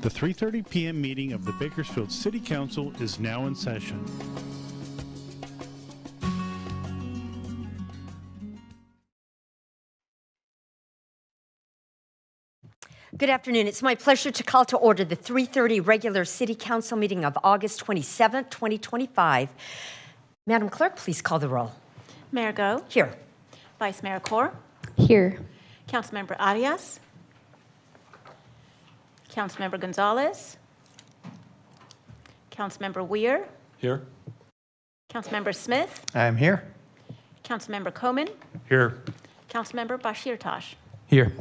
The 3:30 p.m. meeting of the Bakersfield City Council is now in session. Good afternoon. It's my pleasure to call to order the 3:30 regular City Council meeting of August 27th, 2025. Madam Clerk, please call the roll. Mayor Go. Here. Vice Mayor Core. Here. Councilmember Arias. Councilmember Gonzalez. Councilmember Weir. Here. Councilmember Smith. I'm here. Councilmember Coman. Here. Councilmember Bashir Tosh. Here.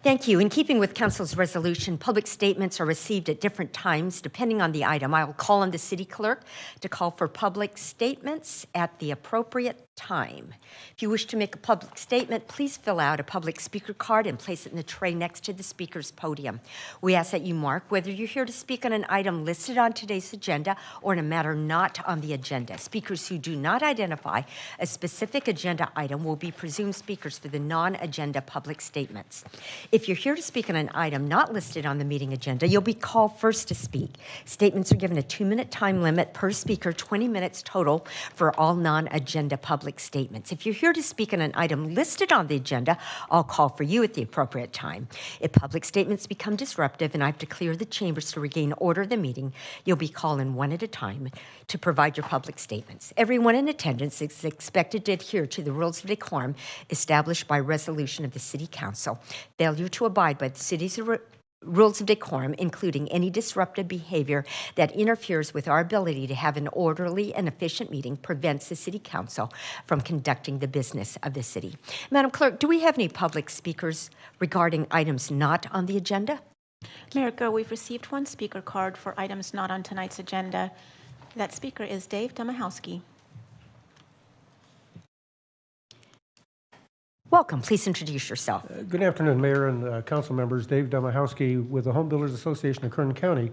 Thank you. In keeping with Council's resolution, public statements are received at different times depending on the item. I will call on the City Clerk to call for public statements at the appropriate time. If you wish to make a public statement, please fill out a public speaker card and place it in the tray next to the speaker's podium. We ask that you mark whether you're here to speak on an item listed on today's agenda or in a matter not on the agenda. Speakers who do not identify a specific agenda item will be presumed speakers for the non-agenda public statements. If you're here to speak on an item not listed on the meeting agenda, you'll be called first to speak. Statements are given a 2-minute time limit per speaker, 20 minutes total for all non-agenda public statements. If you're here to speak on an item listed on the agenda, I'll call for you at the appropriate time. If public statements become disruptive and I have to clear the chambers to regain order of the meeting, you'll be called in one at a time to provide your public statements. Everyone in attendance is expected to adhere to the rules of decorum established by resolution of the City Council. Failure to abide by the city's rules of decorum, including any disruptive behavior that interferes with our ability to have an orderly and efficient meeting, prevents the City Council from conducting the business of the city. Madam Clerk, do we have any public speakers regarding items not on the agenda? Mayor Go, we've received one speaker card for items not on tonight's agenda. That speaker is Dave Domachowski. Welcome. Please introduce yourself. Good afternoon, Mayor and Council members. Dave Domachowski with the Home Builders Association of Kern County.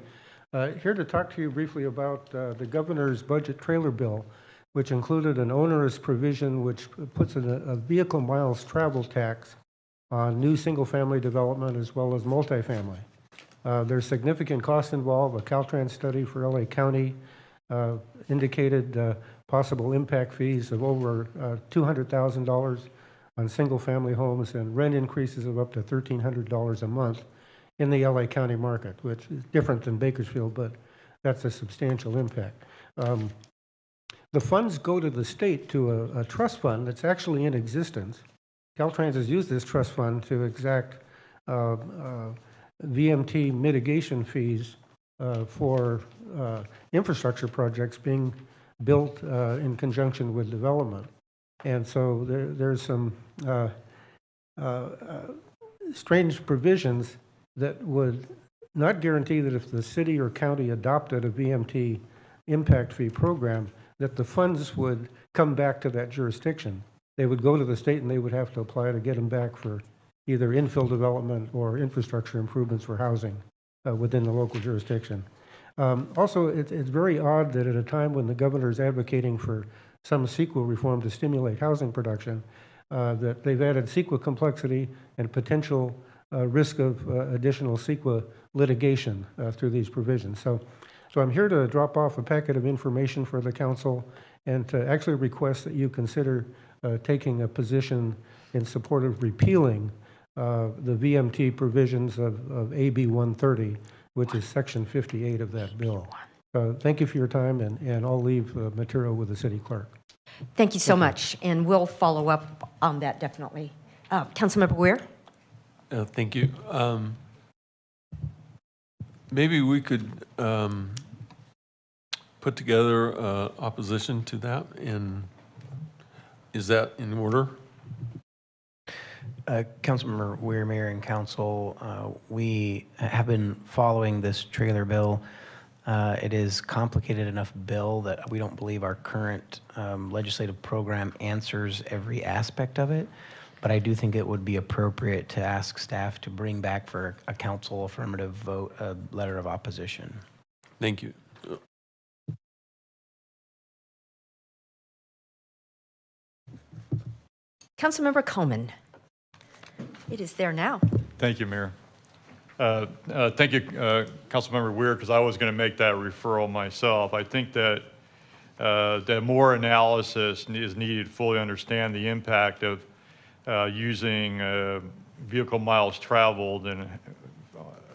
Here to talk to you briefly about the governor's budget trailer bill, which included an onerous provision which puts a vehicle miles travel tax on new single-family development as well as multifamily. There's significant cost involved. A Caltrans study for LA County indicated possible impact fees of over $200,000 on single-family homes and rent increases of up to $1,300 a month in the LA County market, which is different than Bakersfield, but that's a substantial impact. The funds go to the state to a trust fund that's actually in existence. Caltrans has used this trust fund to exact VMT mitigation fees for infrastructure projects being built in conjunction with development. And so there's some strange provisions that would not guarantee that if the city or county adopted a VMT impact fee program, that the funds would come back to that jurisdiction. They would go to the state and they would have to apply to get them back for either infill development or infrastructure improvements for housing within the local jurisdiction. Also, it's very odd that at a time when the governor is advocating for some CEQA reform to stimulate housing production, that they've added CEQA complexity and potential risk of additional CEQA litigation through these provisions. So I'm here to drop off a packet of information for the council and to actually request that you consider taking a position in support of repealing the VMT provisions of AB 130, which is section 58 of that bill. Thank you for your time, and I'll leave material with the city clerk. Thank you so much, and we'll follow up on that definitely. Councilmember Weir? Thank you. Maybe we could put together opposition to that, and is that in order? Councilmember Weir, Mayor and Council, we have been following this trailer bill. It is complicated enough bill that we don't believe our current legislative program answers every aspect of it, but I do think it would be appropriate to ask staff to bring back for a council affirmative vote a letter of opposition. Thank you. Councilmember Coman. It is there now. Thank you, Mayor. Thank you, Councilmember Weir, because I was going to make that referral myself. I think that more analysis is needed to fully understand the impact of using vehicle miles traveled and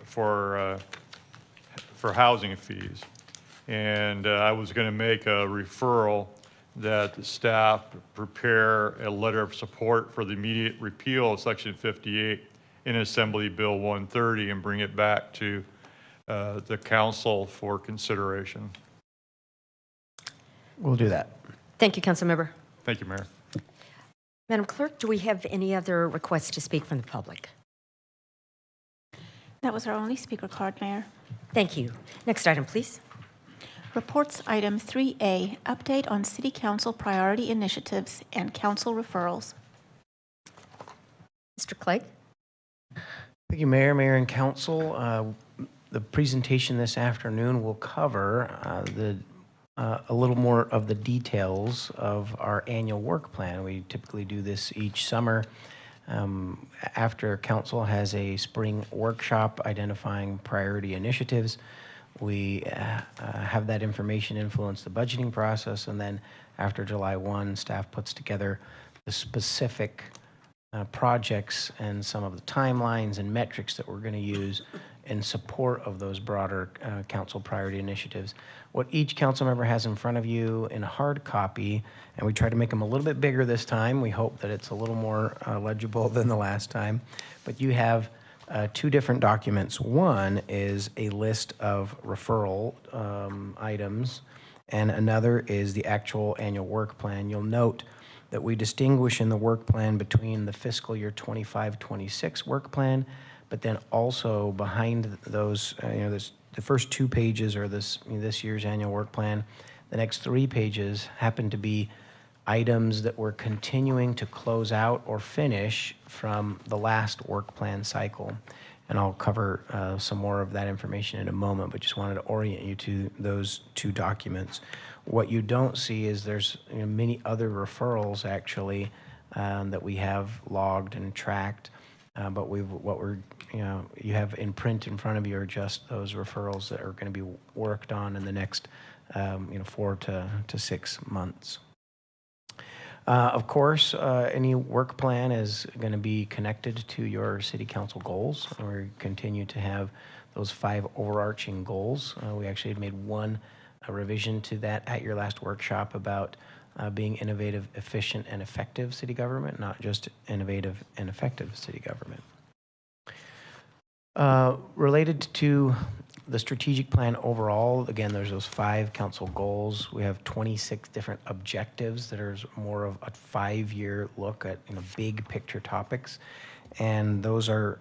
for housing fees. And I was going to make a referral that the staff prepare a letter of support for the immediate repeal of Section 58 in Assembly Bill 130 and bring it back to the council for consideration. We'll do that. Thank you, Councilmember. Thank you, Mayor. Madam Clerk, do we have any other requests to speak from the public? That was our only speaker card, Mayor. Thank you. Next item, please. Reports item 3A, update on City Council priority initiatives and council referrals. Mr. Clegg? Thank you, Mayor, Mayor, and Council. The presentation this afternoon will cover a little more of the details of our annual work plan. We typically do this each summer after Council has a spring workshop identifying priority initiatives. We have that information influence the budgeting process, and then after July 1, staff puts together the specific projects and some of the timelines and metrics that we're going to use in support of those broader council priority initiatives. What each council member has in front of you in a hard copy, and we try to make them a little bit bigger this time. We hope that it's a little more legible than the last time. But you have two different documents. One is a list of referral items, and another is the actual annual work plan. You'll note that we distinguish in the work plan between the fiscal year 25-26 work plan, but then also behind those, the first 2 pages are this year's annual work plan. The next 3 pages happen to be items that we're continuing to close out or finish from the last work plan cycle. And I'll cover some more of that information in a moment, but just wanted to orient you to those 2 documents. What you don't see is there's many other referrals actually that we have logged and tracked, but you have in print in front of you are just those referrals that are going to be worked on in the next 4 to 6 months. Of course, any work plan is going to be connected to your city council goals. We continue to have those 5 overarching goals. We actually made one revision to that at your last workshop about being innovative, efficient, and effective city government, not just innovative and effective city government. Related to the strategic plan overall, again, there's those 5 council goals. We have 26 different objectives that are more of a 5-year look at big picture topics. And those are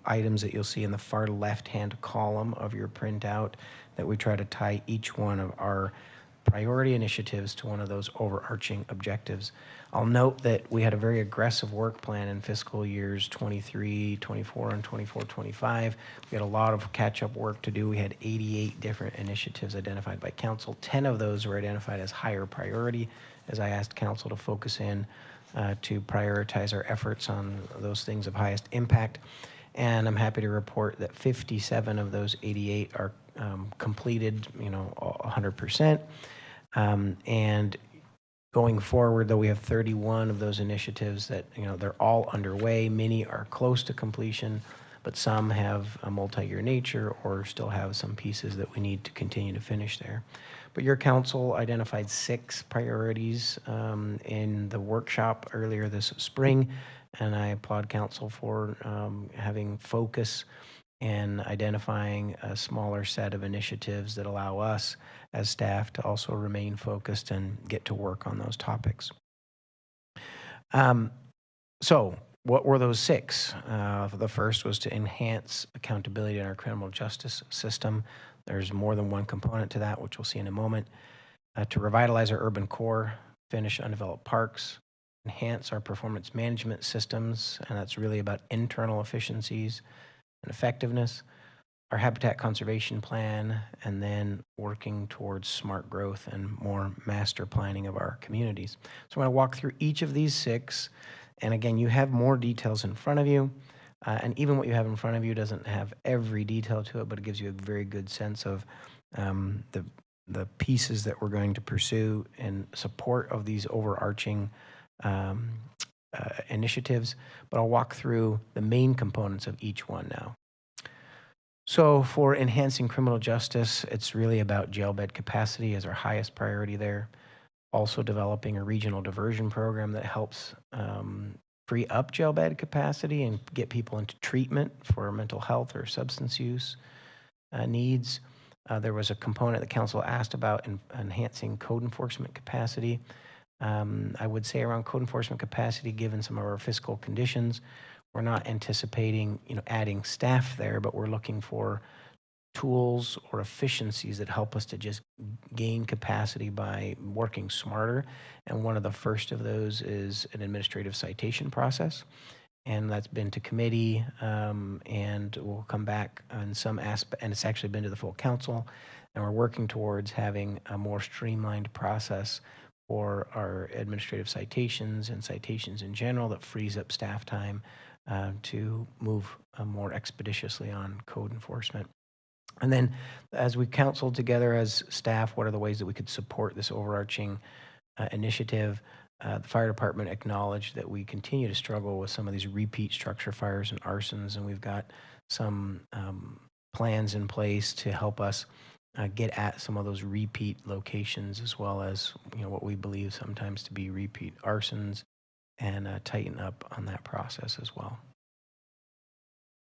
items that you'll see in the far left-hand column of your printout that we try to tie each one of our priority initiatives to one of those overarching objectives. I'll note that we had a very aggressive work plan in fiscal years 23, 24, and 24, 25. We had a lot of catch-up work to do. We had 88 different initiatives identified by council. 10 of those were identified as higher priority, as I asked council to focus in to prioritize our efforts on those things of highest impact. And I'm happy to report that 57 of those 88 are completed, 100%. And going forward, though, we have 31 of those initiatives that, they're all underway. Many are close to completion, but some have a multi-year nature or still have some pieces that we need to continue to finish there. But your council identified 6 priorities in the workshop earlier this spring, and I applaud council for having focus and identifying a smaller set of initiatives that allow us as staff to also remain focused and get to work on those topics. So what were those 6? The first was to enhance accountability in our criminal justice system. There's more than one component to that, which we'll see in a moment. To revitalize our urban core, finish undeveloped parks, enhance our performance management systems, and that's really about internal efficiencies and effectiveness, our habitat conservation plan, and then working towards smart growth and more master planning of our communities. So I'm going to walk through each of these 6, and again, you have more details in front of you. And even what you have in front of you doesn't have every detail to it, but it gives you a very good sense of the pieces that we're going to pursue in support of these overarching um, initiatives. But I'll walk through the main components of each one now. So for enhancing criminal justice, it's really about jail bed capacity as our highest priority there. Also developing a regional diversion program that helps free up jail bed capacity and get people into treatment for mental health or substance use needs. There was a component the council asked about in enhancing code enforcement capacity. I would say around code enforcement capacity, given some of our fiscal conditions, we're not anticipating, adding staff there, but we're looking for tools or efficiencies that help us to just gain capacity by working smarter. And one of the first of those is an administrative citation process. And that's been to committee, and we'll come back on some aspect, and it's actually been to the full council. And we're working towards having a more streamlined process for our administrative citations and citations in general that frees up staff time to move more expeditiously on code enforcement. And then as we counseled together as staff, what are the ways that we could support this overarching initiative? The fire department acknowledged that we continue to struggle with some of these repeat structure fires and arsons, and we've got some plans in place to help us get at some of those repeat locations, as well as what we believe sometimes to be repeat arsons, and tighten up on that process as well.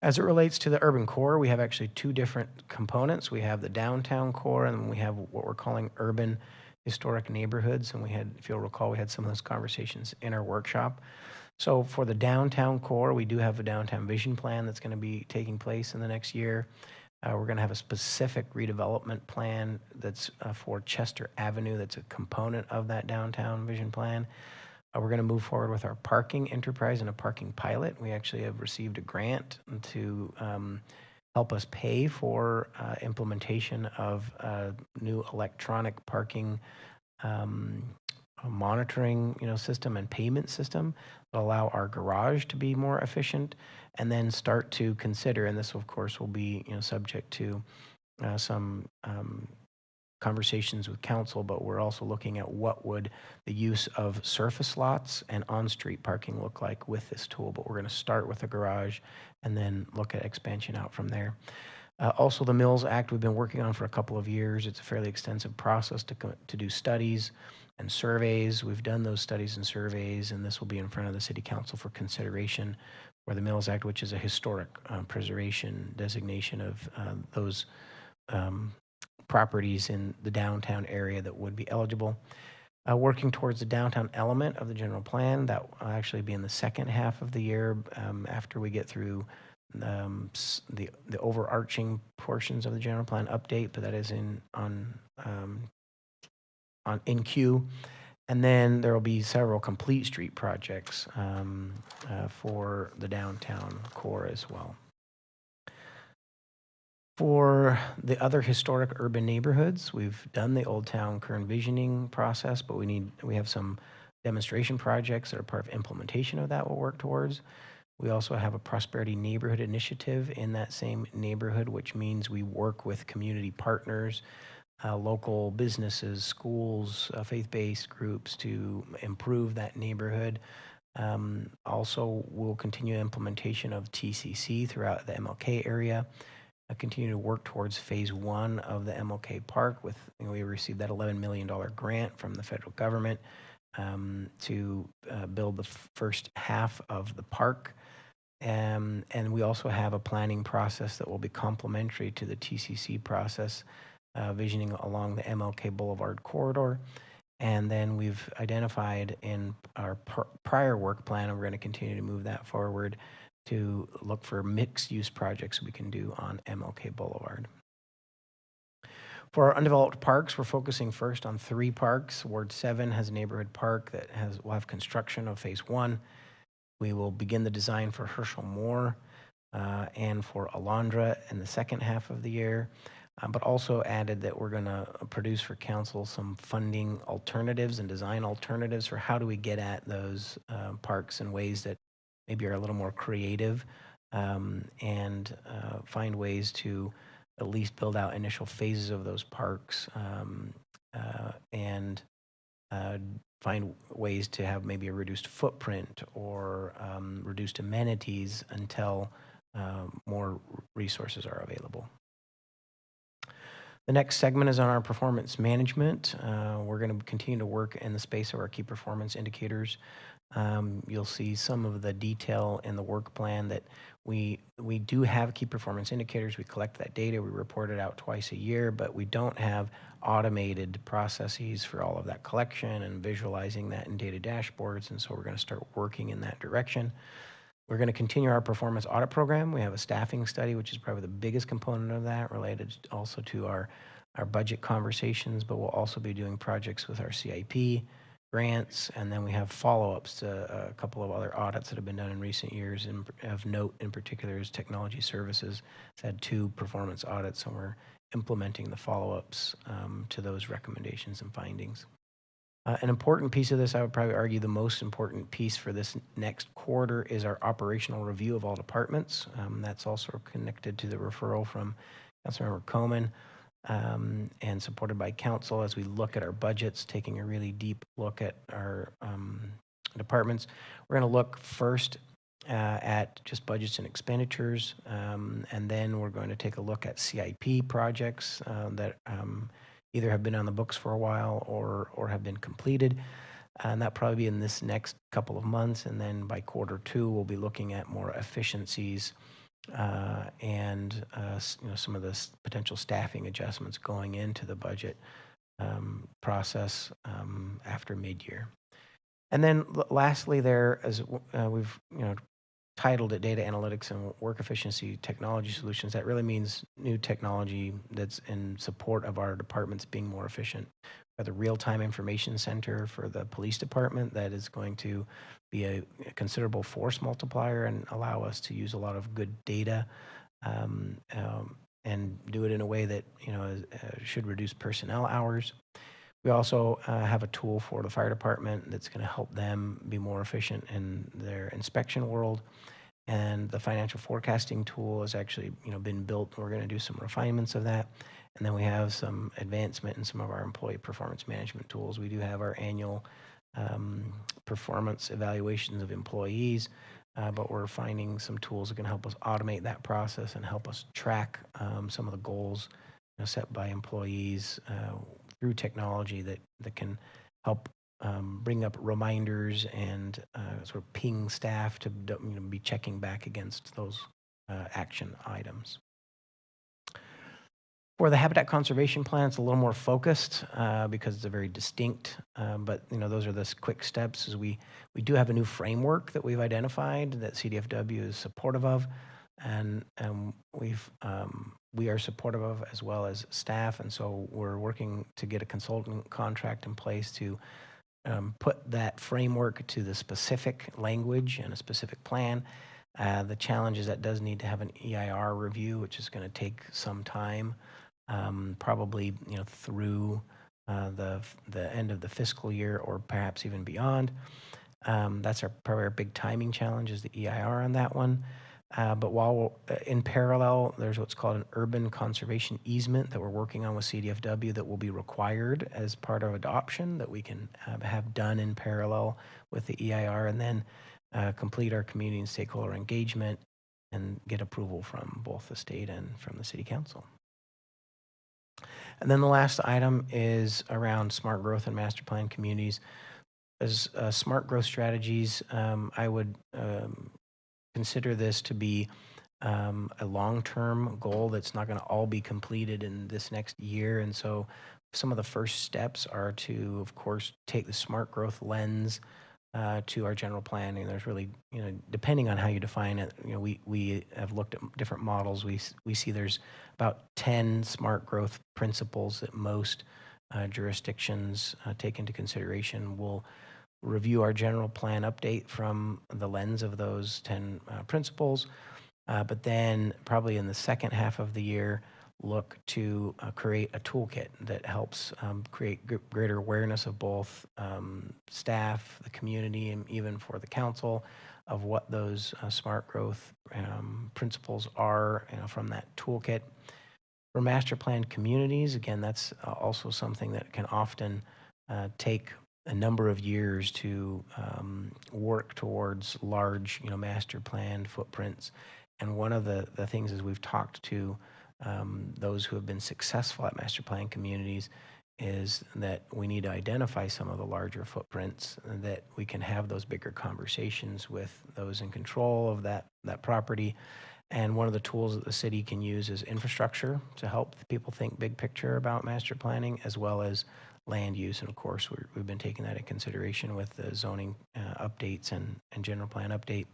As it relates to the urban core, we have actually two different components. We have the downtown core, and we have what we're calling urban historic neighborhoods. And we had, if you'll recall, we had some of those conversations in our workshop. So for the downtown core, we do have a downtown vision plan that's going to be taking place in the next year. We're going to have a specific redevelopment plan that's for Chester Avenue. That's a component of that downtown vision plan. We're going to move forward with our parking enterprise and a parking pilot. We actually have received a grant to help us pay for implementation of a new electronic parking monitoring system and payment system that allow our garage to be more efficient, and then start to consider, and this of course will be subject to some conversations with council, but we're also looking at what would the use of surface lots and on-street parking look like with this tool. But we're going to start with the garage and then look at expansion out from there. Also, the Mills Act we've been working on for a couple of years. It's a fairly extensive process to do studies and surveys. We've done those studies and surveys, and this will be in front of the City Council for consideration for the Mills Act, which is a historic preservation designation of those properties in the downtown area that would be eligible. Working towards the downtown element of the general plan, that will actually be in the second half of the year after we get through the overarching portions of the general plan update, but that is in queue. And then there will be several complete street projects for the downtown core as well. For the other historic urban neighborhoods, we've done the Old Town Kern visioning process, but we have some demonstration projects that are part of implementation of that we'll work towards. We also have a prosperity neighborhood initiative in that same neighborhood, which means we work with community partners, local businesses, schools, faith-based groups to improve that neighborhood. Also, we'll continue implementation of TCC throughout the MLK area. Continue to work towards phase 1 of the MLK Park with, we received that $11 million grant from the federal government to build the first half of the park. And we also have a planning process that will be complementary to the TCC process, visioning along the MLK Boulevard corridor. And then we've identified in our prior work plan, and we're going to continue to move that forward, to look for mixed-use projects we can do on MLK Boulevard. For our undeveloped parks, we're focusing first on 3 parks. Ward 7 has a neighborhood park that will have construction of phase 1. We will begin the design for Herschel Moore and for Alondra in the second half of the year, but also added that we're going to produce for council some funding alternatives and design alternatives for how do we get at those parks in ways that maybe are a little more creative and find ways to at least build out initial phases of those parks, and find ways to have maybe a reduced footprint or reduced amenities until more resources are available. The next segment is on our performance management. We're going to continue to work in the space of our key performance indicators. You'll see some of the detail in the work plan that we do have key performance indicators. We collect that data, we report it out twice a year, but we don't have automated processes for all of that collection and visualizing that in data dashboards, and so we're going to start working in that direction. We're going to continue our performance audit program. We have a staffing study, which is probably the biggest component of that, related also to our budget conversations, but we'll also be doing projects with our CIP, grants, and then we have follow-ups to a couple of other audits that have been done in recent years. Of note in particular is technology services. It's had 2 performance audits, and we're implementing the follow-ups to those recommendations and findings. An important piece of this, I would probably argue the most important piece for this next quarter, is our operational review of all departments. That's also connected to the referral from Councilmember Coman, and supported by council as we look at our budgets, taking a really deep look at our departments. We're going to look first at just budgets and expenditures, and then we're going to take a look at CIP projects that either have been on the books for a while or have been completed. And that'll probably be in this next couple of months. And then by Q2, we'll be looking at more efficiencies and some of the potential staffing adjustments going into the budget process after mid-year. And then lastly, there, as we've titled it Data Analytics and Work Efficiency Technology Solutions, that really means new technology that's in support of our departments being more efficient. We have the Real-Time Information Center for the police department that is going to be a considerable force multiplier and allow us to use a lot of good data and do it in a way that should reduce personnel hours. We also have a tool for the fire department that's going to help them be more efficient in their inspection world. And the financial forecasting tool has actually been built. We're going to do some refinements of that. And then we have some advancement in some of our employee performance management tools. We do have our annual performance evaluations of employees, but we're finding some tools that can help us automate that process and help us track some of the goals set by employees through technology that can help bring up reminders and sort of ping staff to be checking back against those action items. For the Habitat Conservation Plan, it's a little more focused because it's a very distinct, but those are the quick steps. Is we do have a new framework that we've identified that CDFW is supportive of, and we are supportive of, as well as staff, and so we're working to get a consultant contract in place to put that framework to the specific language and a specific plan. The challenge is that does need to have an EIR review, which is going to take some time, probably through the end of the fiscal year or perhaps even beyond. That's probably our big timing challenge, is the EIR on that one. But while in parallel, there's what's called an urban conservation easement that we're working on with CDFW that will be required as part of adoption, that we can have done in parallel with the EIR, and then complete our community and stakeholder engagement and get approval from both the state and from the city council. And then the last item is around smart growth and master plan communities. As smart growth strategies, I would consider this to be a long-term goal that's not going to all be completed in this next year. And so some of the first steps are to, of course, take the smart growth lens to our general plan. And there's really, depending on how you define it, we have looked at different models. We see there's about 10 smart growth principles that most jurisdictions take into consideration. We'll review our general plan update from the lens of those 10 principles, but then probably in the second half of the year, look to create a toolkit that helps create greater awareness of both staff, the community, and even for the council of what those smart growth principles are, from that toolkit. For master plan communities, again, that's also something that can often take a number of years to work towards large, master plan footprints. And one of the things is we've talked to those who have been successful at master plan communities is that we need to identify some of the larger footprints that we can have those bigger conversations with those in control of that weproperty. And one of the tools that the city can use is infrastructure to help people think big picture about master planning, as well as land use. And of course, we've been taking that into consideration with the zoning updates and general plan update.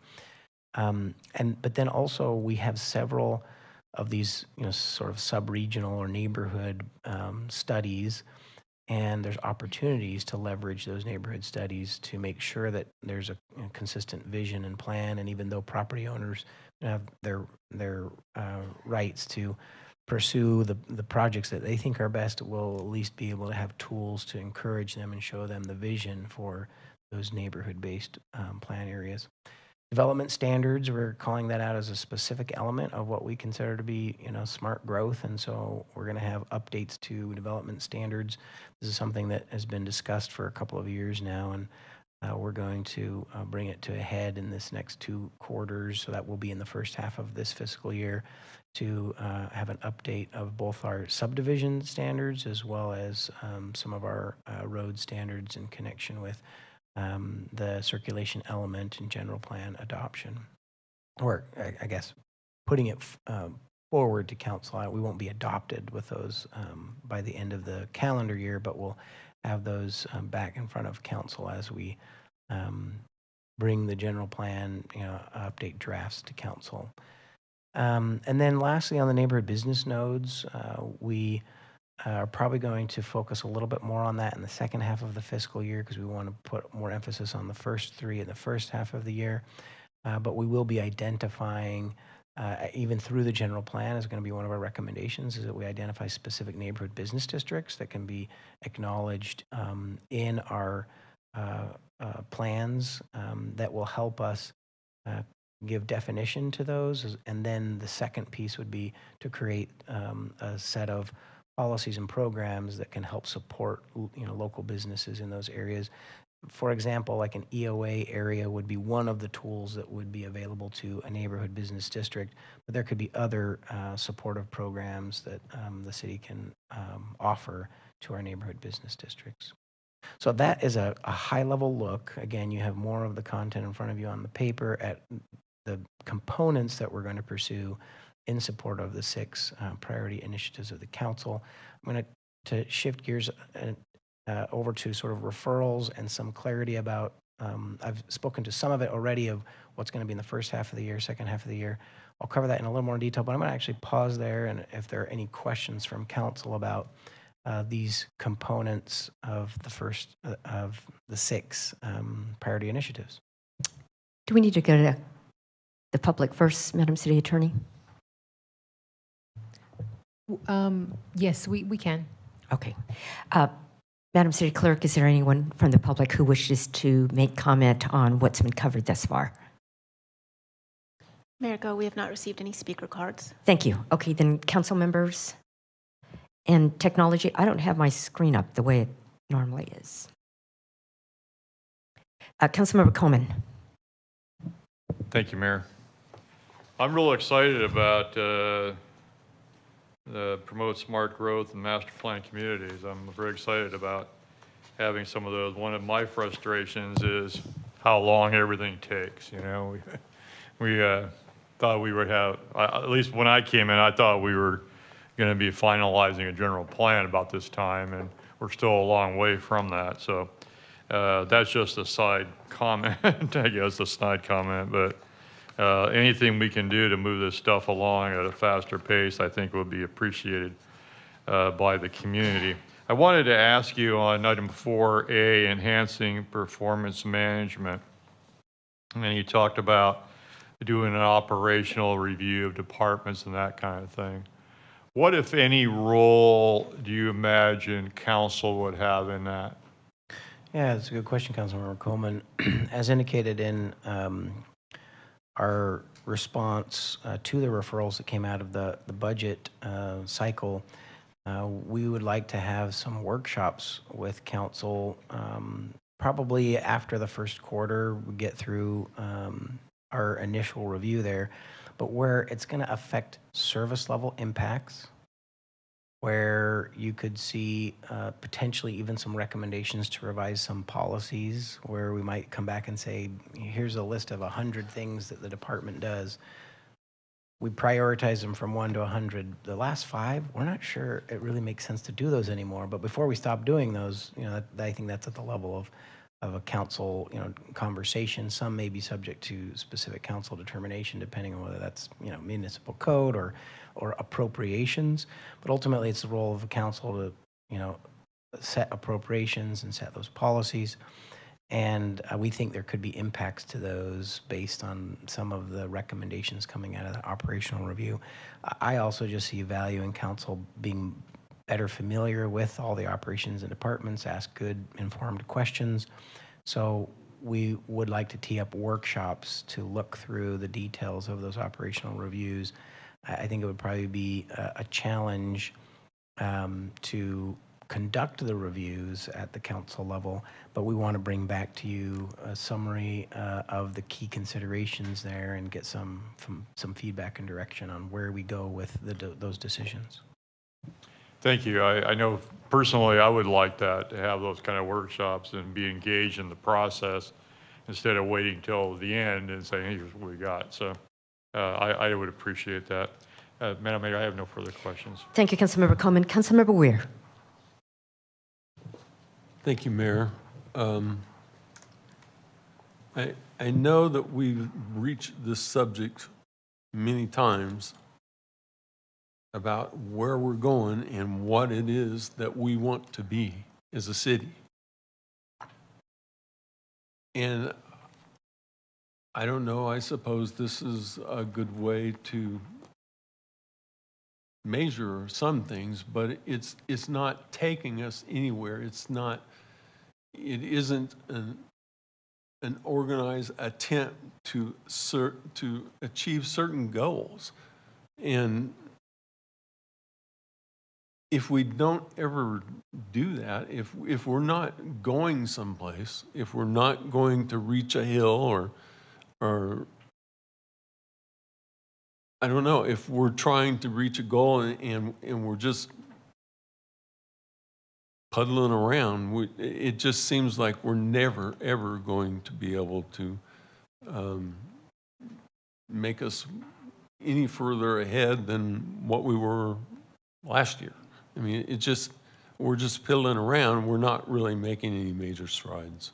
But then also we have several of these, sort of sub-regional or neighborhood studies, and there's opportunities to leverage those neighborhood studies to make sure that there's a consistent vision and plan. And even though property owners have their rights to pursue the projects that they think are best, we'll at least be able to have tools to encourage them and show them the vision for those neighborhood-based plan areas. Development standards, we're calling that out as a specific element of what we consider to be, smart growth. And so we're going to have updates to development standards. This is something that has been discussed for a couple of years now, and we're going to bring it to a head in this next 2 quarters. So that will be in the first half of this fiscal year to have an update of both our subdivision standards as well as some of our road standards in connection with the circulation element and general plan adoption, or I guess putting it forward to council. We won't be adopted with those by the end of the calendar year, but we'll have those back in front of council as we bring the general plan, update drafts to council. And then lastly, on the neighborhood business nodes, we are probably going to focus a little bit more on that in the second half of the fiscal year, because we want to put more emphasis on the first 3 in the first half of the year. But we will be identifying, even through the general plan, is going to be one of our recommendations, is that we identify specific neighborhood business districts that can be acknowledged in our plans that will help us give definition to those. And then the second piece would be to create a set of policies and programs that can help support local businesses in those areas. For example, like an EOA area would be one of the tools that would be available to a neighborhood business district, but there could be other supportive programs that the city can offer to our neighborhood business districts. So that is a high-level look. Again, you have more of the content in front of you on the paper at the components that we're going to pursue in support of the 6 priority initiatives of the council. I'm going to shift gears over to sort of referrals and some clarity about, I've spoken to some of it already of what's going to be in the first half of the year, second half of the year. I'll cover that in a little more detail, but I'm going to actually pause there, and if there are any questions from council about these components of the first of the 6 priority initiatives. Do we need to go to the public first, Madam City Attorney? Yes, we can. Okay. Madam City Clerk, is there anyone from the public who wishes to make comment on what's been covered thus far? Mayor Go, we have not received any speaker cards. Thank you. Okay, then council members and technology. I don't have my screen up the way it normally is. Councilmember Coleman. Thank you, Mayor. I'm real excited about the promote smart growth and master plan communities. I'm very excited about having some of those. One of my frustrations is how long everything takes. We thought we would have, at least when I came in, I thought we were going to be finalizing a general plan about this time, and we're still a long way from that. So that's just a side comment, I guess, a snide comment, but anything we can do to move this stuff along at a faster pace, I think would be appreciated by the community. I wanted to ask you on item 4A, enhancing performance management. And you talked about doing an operational review of departments and that kind of thing. What, if any, role do you imagine council would have in that? Yeah, that's a good question, Councilmember Coleman. As indicated in our response to the referrals that came out of the budget cycle, we would like to have some workshops with council, probably after the first quarter, we get through our initial review there, but where it's going to affect service level impacts, where you could see potentially even some recommendations to revise some policies, where we might come back and say, here's a list of 100 things that the department does. We prioritize them from 1 to 100. The last 5, we're not sure it really makes sense to do those anymore. But before we stop doing those, I think that's at the level of a council, conversation. Some may be subject to specific council determination, depending on whether that's, municipal code or appropriations. But ultimately, it's the role of a council to, set appropriations and set those policies. And we think there could be impacts to those based on some of the recommendations coming out of the operational review. I also just see value in council being better familiar with all the operations and departments, ask good informed questions. So we would like to tee up workshops to look through the details of those operational reviews. I think it would probably be a challenge to conduct the reviews at the council level, but we want to bring back to you a summary of the key considerations there and get some feedback and direction on where we go with those decisions. Thank you. I know personally I would like that, to have those kind of workshops and be engaged in the process instead of waiting till the end and saying, hey, here's what we got. So I would appreciate that. Madam Mayor, I have no further questions. Thank you, Councilmember Coleman. Councilmember Weir. Thank you, Mayor. I know that we've reached this subject many times about where we're going and what it is that we want to be as a city. And I don't know, I suppose this is a good way to measure some things, but it's not taking us anywhere. It isn't an organized attempt to achieve certain goals. And if we don't ever do that, if we're not going someplace, if we're not going to reach a hill or I don't know, if we're trying to reach a goal and we're just puddling around, it just seems like we're never, ever going to be able to make us any further ahead than what we were last year. I mean, we're just piddling around. We're not really making any major strides.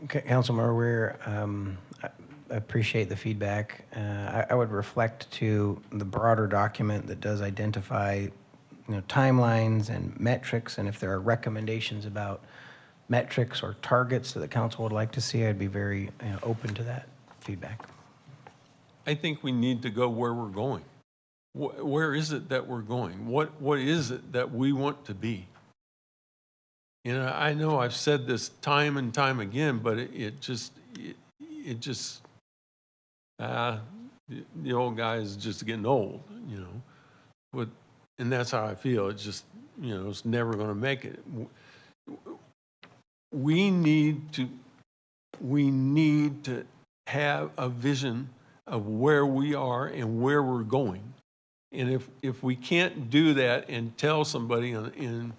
Okay, Councilmember Weir, I appreciate the feedback. I would reflect to the broader document that does identify timelines and metrics, and if there are recommendations about metrics or targets that the council would like to see, I'd be very open to that feedback. I think we need to go where we're going. Where is it that we're going? What is it that we want to be? I know I've said this time and time again, but the old guy is just getting old, and that's how I feel. It's just, it's never going to make it. We need to have a vision of where we are and where we're going. And if we can't do that and tell somebody, and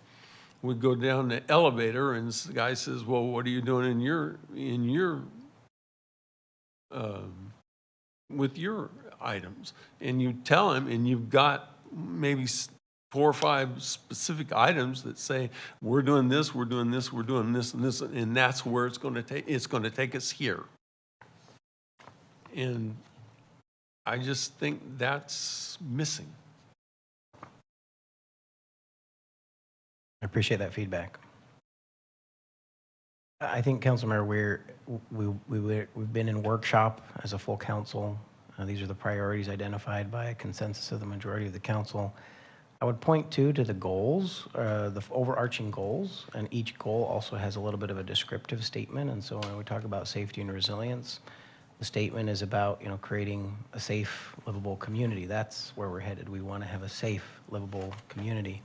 we go down the elevator and the guy says, well, what are you doing with your items? And you tell him, and you've got maybe 4 or 5 specific items that say, we're doing this, we're doing this, we're doing this, and this, and that's where it's going to take us here. And I just think that's missing. I appreciate that feedback. I think, Councilmember, we've been in workshop as a full council. These are the priorities identified by a consensus of the majority of the council. I would point to the goals, the overarching goals, and each goal also has a little bit of a descriptive statement. And so when we talk about safety and resilience, the statement is about, creating a safe, livable community. That's where we're headed. We want to have a safe, livable community.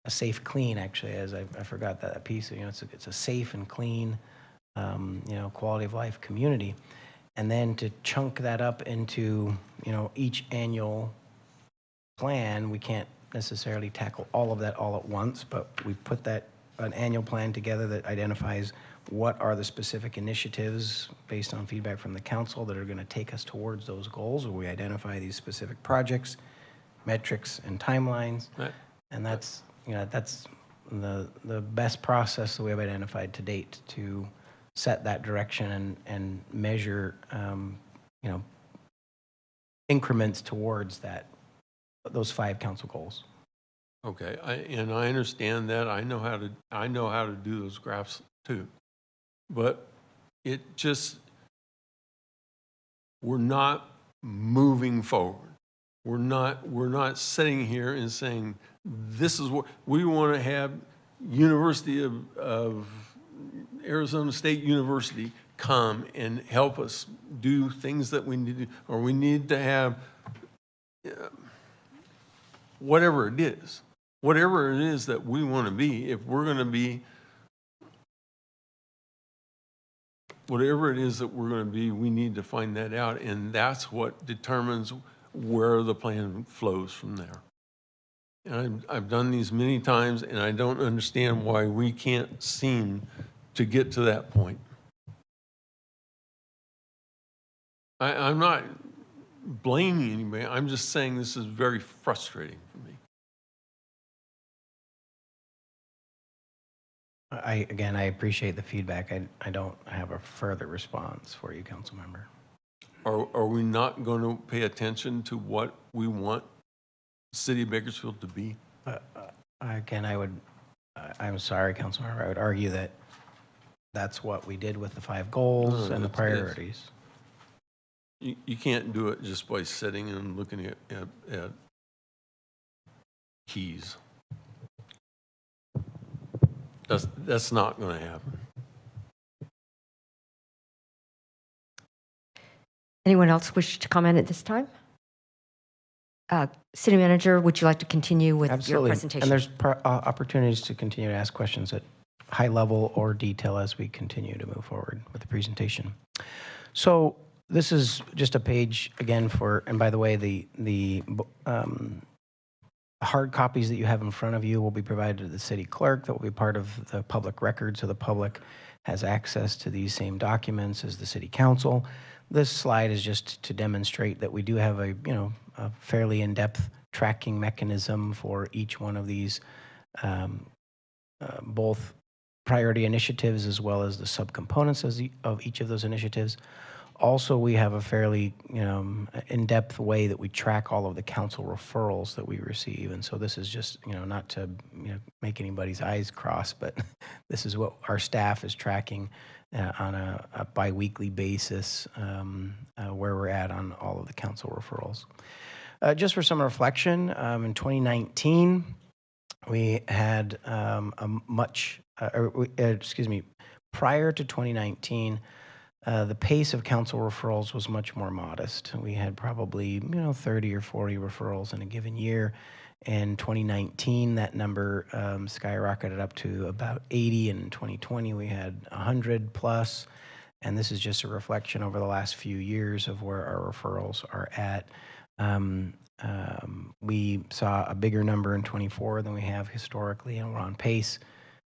A safe, clean, actually, as I forgot that piece. It's a safe and clean, quality of life community. And then to chunk that up into, each annual plan, we can't necessarily tackle all of that all at once, but we put an annual plan together that identifies what are the specific initiatives based on feedback from the council that are going to take us towards those goals, where we identify these specific projects, metrics, and timelines. Right. And that's the best process that we have identified to date to set that direction and measure increments towards those 5 council goals. Okay, I understand that. I know how to do those graphs too, but we're not moving forward. We're not sitting here and saying this is what we want to have. University of Arizona State University come and help us do things that we need to, or we need to have whatever it is that we want to be. If we're going to be whatever it is that we're going to be, we need to find that out, and that's what determines where the plan flows from there. And I've done these many times, and I don't understand why we can't seem to get to that point. I'm not blaming anybody. I'm just saying this is very frustrating for me. I appreciate the feedback. I don't have a further response for you, council member. Are we not going to pay attention to what we want the city of Bakersfield to be? I'm sorry, council member. I would argue that that's what we did with the 5 goals and the priorities. You can't do it just by sitting and looking at keys. That's not going to happen. Anyone else wish to comment at this time? City Manager, would you like to continue with your presentation? And there's opportunities to continue to ask questions at high level or detail as we continue to move forward with the presentation. So this is just a page again and by the way, the hard copies that you have in front of you will be provided to the city clerk. That will be part of the public record, so the public has access to these same documents as the city council. This slide is just to demonstrate that we do have a fairly in-depth tracking mechanism for each one of these, both priority initiatives as well as the subcomponents of each of those initiatives. Also, we have a fairly in-depth way that we track all of the council referrals that we receive. And so this is just, not to make anybody's eyes cross, but this is what our staff is tracking on a bi-weekly basis, where we're at on all of the council referrals. Just for some reflection, in 2019, we had prior to 2019, the pace of council referrals was much more modest. We had probably 30 or 40 referrals in a given year. In 2019, that number skyrocketed up to about 80. And in 2020, we had 100 plus. And this is just a reflection over the last few years of where our referrals are at. We saw a bigger number in 24 than we have historically, and we're on pace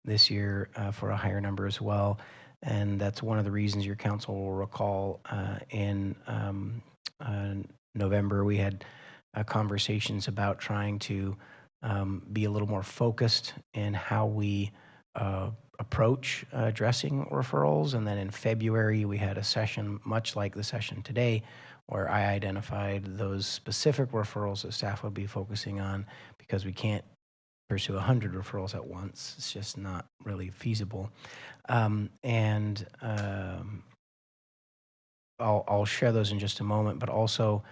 this year for a higher number as well. And that's one of the reasons your council will recall in November, we had conversations about trying to be a little more focused in how we approach addressing referrals. And then in February, we had a session much like the session today, where I identified those specific referrals that staff would be focusing on, because we can't pursue 100 referrals at once. It's just not really feasible. I'll share those in just a moment, but also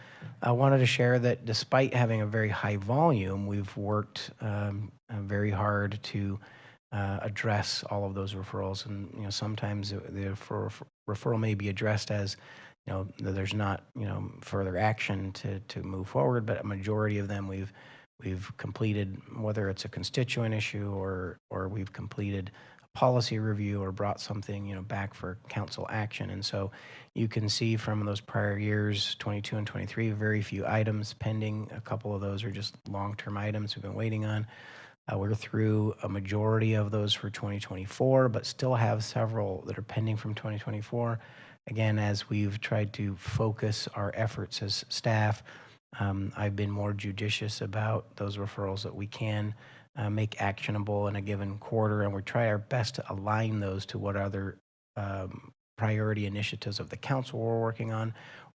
I wanted to share that despite having a very high volume, we've worked very hard to address all of those referrals. And sometimes the referral may be addressed as there's not further action to move forward, but a majority of them we've completed, whether it's a constituent issue or we've completed a policy review or brought something back for council action. And so you can see from those prior years, 22 and 23, very few items pending. A couple of those are just long-term items we've been waiting on. We're through a majority of those for 2024, but still have several that are pending from 2024. Again, as we've tried to focus our efforts as staff, I've been more judicious about those referrals that we can make actionable in a given quarter, and we try our best to align those to what other priority initiatives of the council we're working on,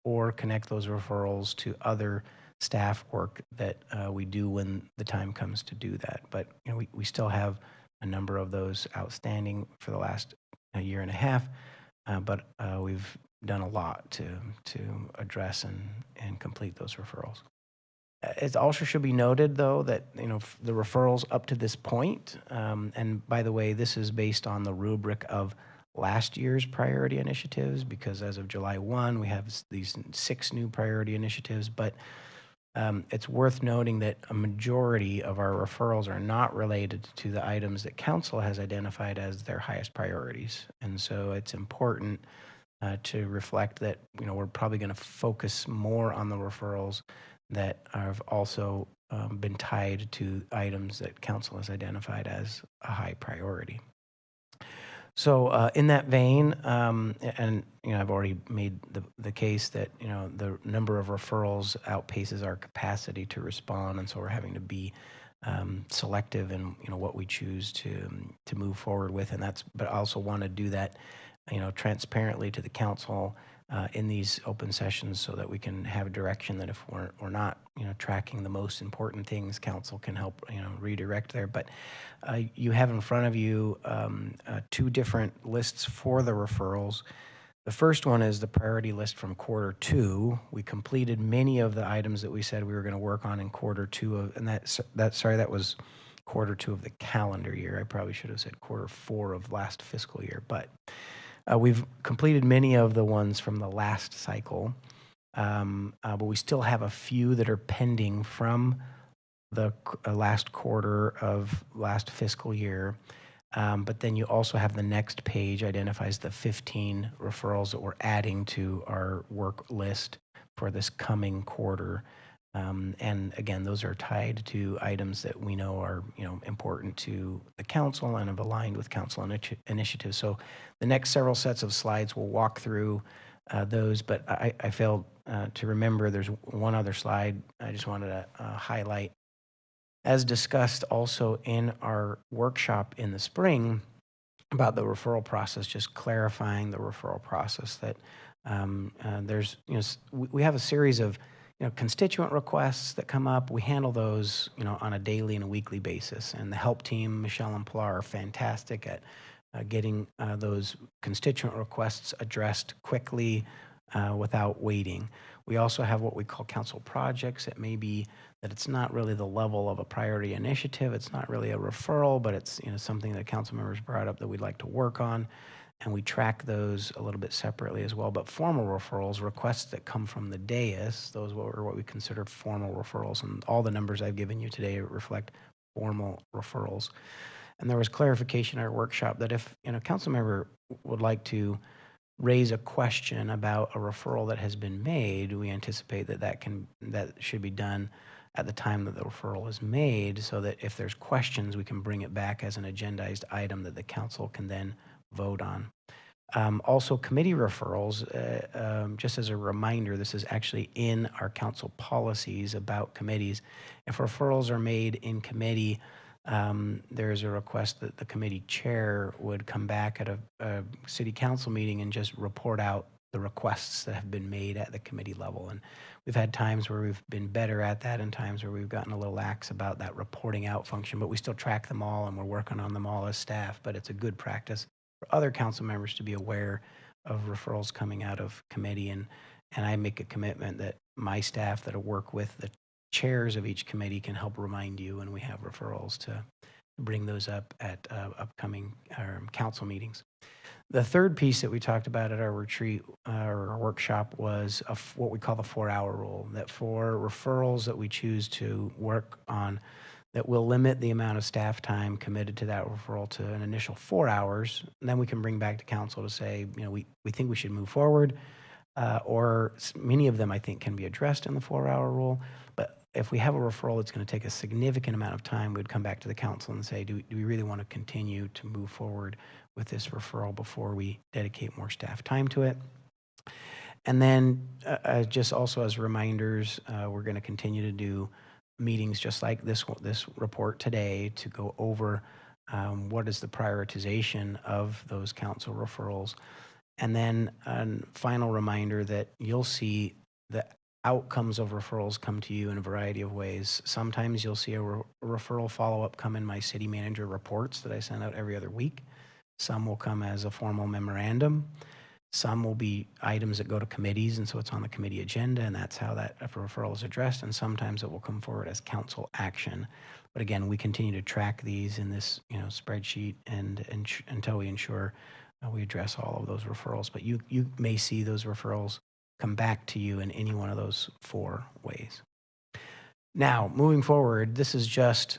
or connect those referrals to other staff work that we do when the time comes to do that. But we still have a number of those outstanding for the last year and a half, but we've done a lot to address and complete those referrals. It also should be noted, though, that the referrals up to this point, and by the way, this is based on the rubric of last year's priority initiatives, because as of July 1, we have these 6 new priority initiatives, but it's worth noting that a majority of our referrals are not related to the items that council has identified as their highest priorities. And so it's important to reflect that we're probably going to focus more on the referrals that have also been tied to items that council has identified as a high priority. So in that vein, and I've already made the case that the number of referrals outpaces our capacity to respond, and so we're having to be selective in what we choose to move forward with, and but I also want to do that transparently to the council in these open sessions, so that we can have a direction that if we're not tracking the most important things, council can help redirect there. But you have in front of you 2 different lists for the referrals. The first one is the priority list from quarter 2. We completed many of the items that we said we were going to work on in quarter 2 of, and that was quarter 2 of the calendar year. I probably should have said quarter 4 of last fiscal year, but we've completed many of the ones from the last cycle, but we still have a few that are pending from the last quarter of last fiscal year. But then you also have the next page identifies the 15 referrals that we're adding to our work list for this coming quarter. And again, those are tied to items that we know are important to the council and have aligned with council initiatives. So the next several sets of slides will walk through those, but I failed to remember there's one other slide I just wanted to highlight. As discussed also in our workshop in the spring about the referral process, just clarifying the referral process, that there's we have a series of constituent requests that come up. We handle those, on a daily and a weekly basis. And the help team, Michelle and Pilar, are fantastic at getting those constituent requests addressed quickly without waiting. We also have what we call council projects. It may be that it's not really the level of a priority initiative. It's not really a referral, but it's something that council members brought up that we'd like to work on. And we track those a little bit separately as well. But formal referrals, requests that come from the dais, those are what we consider formal referrals. And all the numbers I've given you today reflect formal referrals. And there was clarification in our workshop that if a council member would like to raise a question about a referral that has been made, we anticipate that should be done at the time that the referral is made, so that if there's questions, we can bring it back as an agendized item that the council can then vote on. Also, committee referrals, just as a reminder, this is actually in our council policies about committees. If referrals are made in committee, there's a request that the committee chair would come back at a city council meeting and just report out the requests that have been made at the committee level. And we've had times where we've been better at that and times where we've gotten a little lax about that reporting out function, but we still track them all and we're working on them all as staff. But it's a good practice for other council members to be aware of referrals coming out of committee. And I make a commitment that my staff that'll work with the chairs of each committee can help remind you when we have referrals to bring those up at upcoming council meetings. The third piece that we talked about at our retreat or our workshop was what we call the 4-hour rule, that for referrals that we choose to work on, that will limit the amount of staff time committed to that referral to an initial 4 hours. And then we can bring back to council to say, we think we should move forward, or many of them I think can be addressed in the 4-hour rule. But if we have a referral that's going to take a significant amount of time, we'd come back to the council and say, do we really want to continue to move forward with this referral before we dedicate more staff time to it? And then just also as reminders, we're going to continue to do meetings just like this report today to go over what is the prioritization of those council referrals. And then a final reminder that you'll see the outcomes of referrals come to you in a variety of ways. Sometimes you'll see a referral follow-up come in my city manager reports that I send out every other week. Some will come as a formal memorandum. Some will be items that go to committees, and so it's on the committee agenda, and that's how that referral is addressed. And sometimes it will come forward as council action. But again, we continue to track these in this spreadsheet and until we ensure we address all of those referrals. But you may see those referrals come back to you in any one of those 4 ways. Now, moving forward, this is just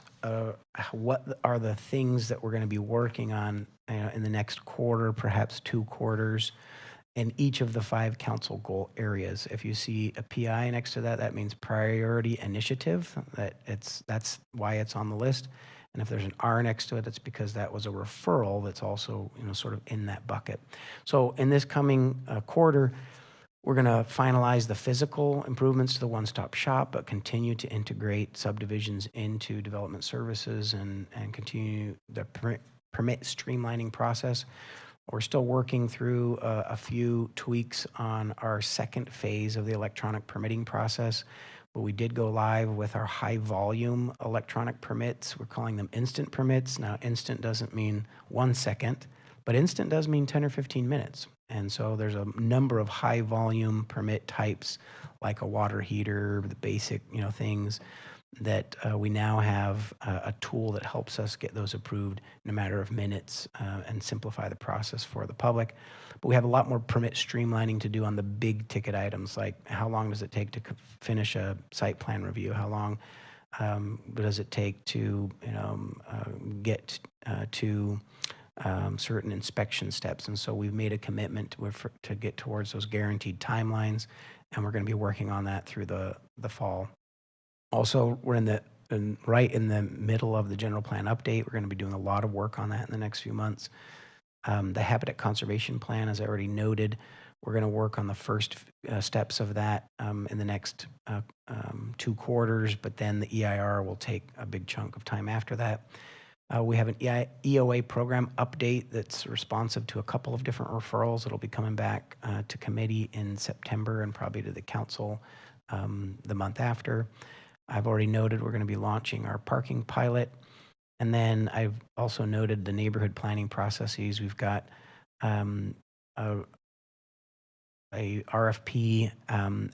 what are the things that we're going to be working on in the next quarter, perhaps 2 quarters, in each of the 5 council goal areas. If you see a PI next to that, that means priority initiative. That's why it's on the list. And if there's an R next to it, it's because that was a referral that's also sort of in that bucket. So in this coming quarter, we're going to finalize the physical improvements to the one-stop shop, but continue to integrate subdivisions into development services and continue the permit streamlining process. We're still working through a few tweaks on our second phase of the electronic permitting process, but we did go live with our high volume electronic permits. We're calling them instant permits. Now, instant doesn't mean 1 second, but instant does mean 10 or 15 minutes. And so there's a number of high volume permit types like a water heater, the basic things that we now have a tool that helps us get those approved in a matter of minutes and simplify the process for the public. But we have a lot more permit streamlining to do on the big ticket items, like how long does it take to finish a site plan review? How long does it take to get to certain inspection steps? And so we've made a commitment to get towards those guaranteed timelines, and we're going to be working on that through the fall. Also, we're right in the middle of the general plan update. We're going to be doing a lot of work on that in the next few months. The habitat conservation plan, as I already noted, we're going to work on the first steps of that in the next 2 quarters, but then the EIR will take a big chunk of time after that. We have an EOA program update that's responsive to a couple of different referrals that'll be coming back to committee in September and probably to the council the month after. I've already noted we're going to be launching our parking pilot. And then I've also noted the neighborhood planning processes. We've got a RFP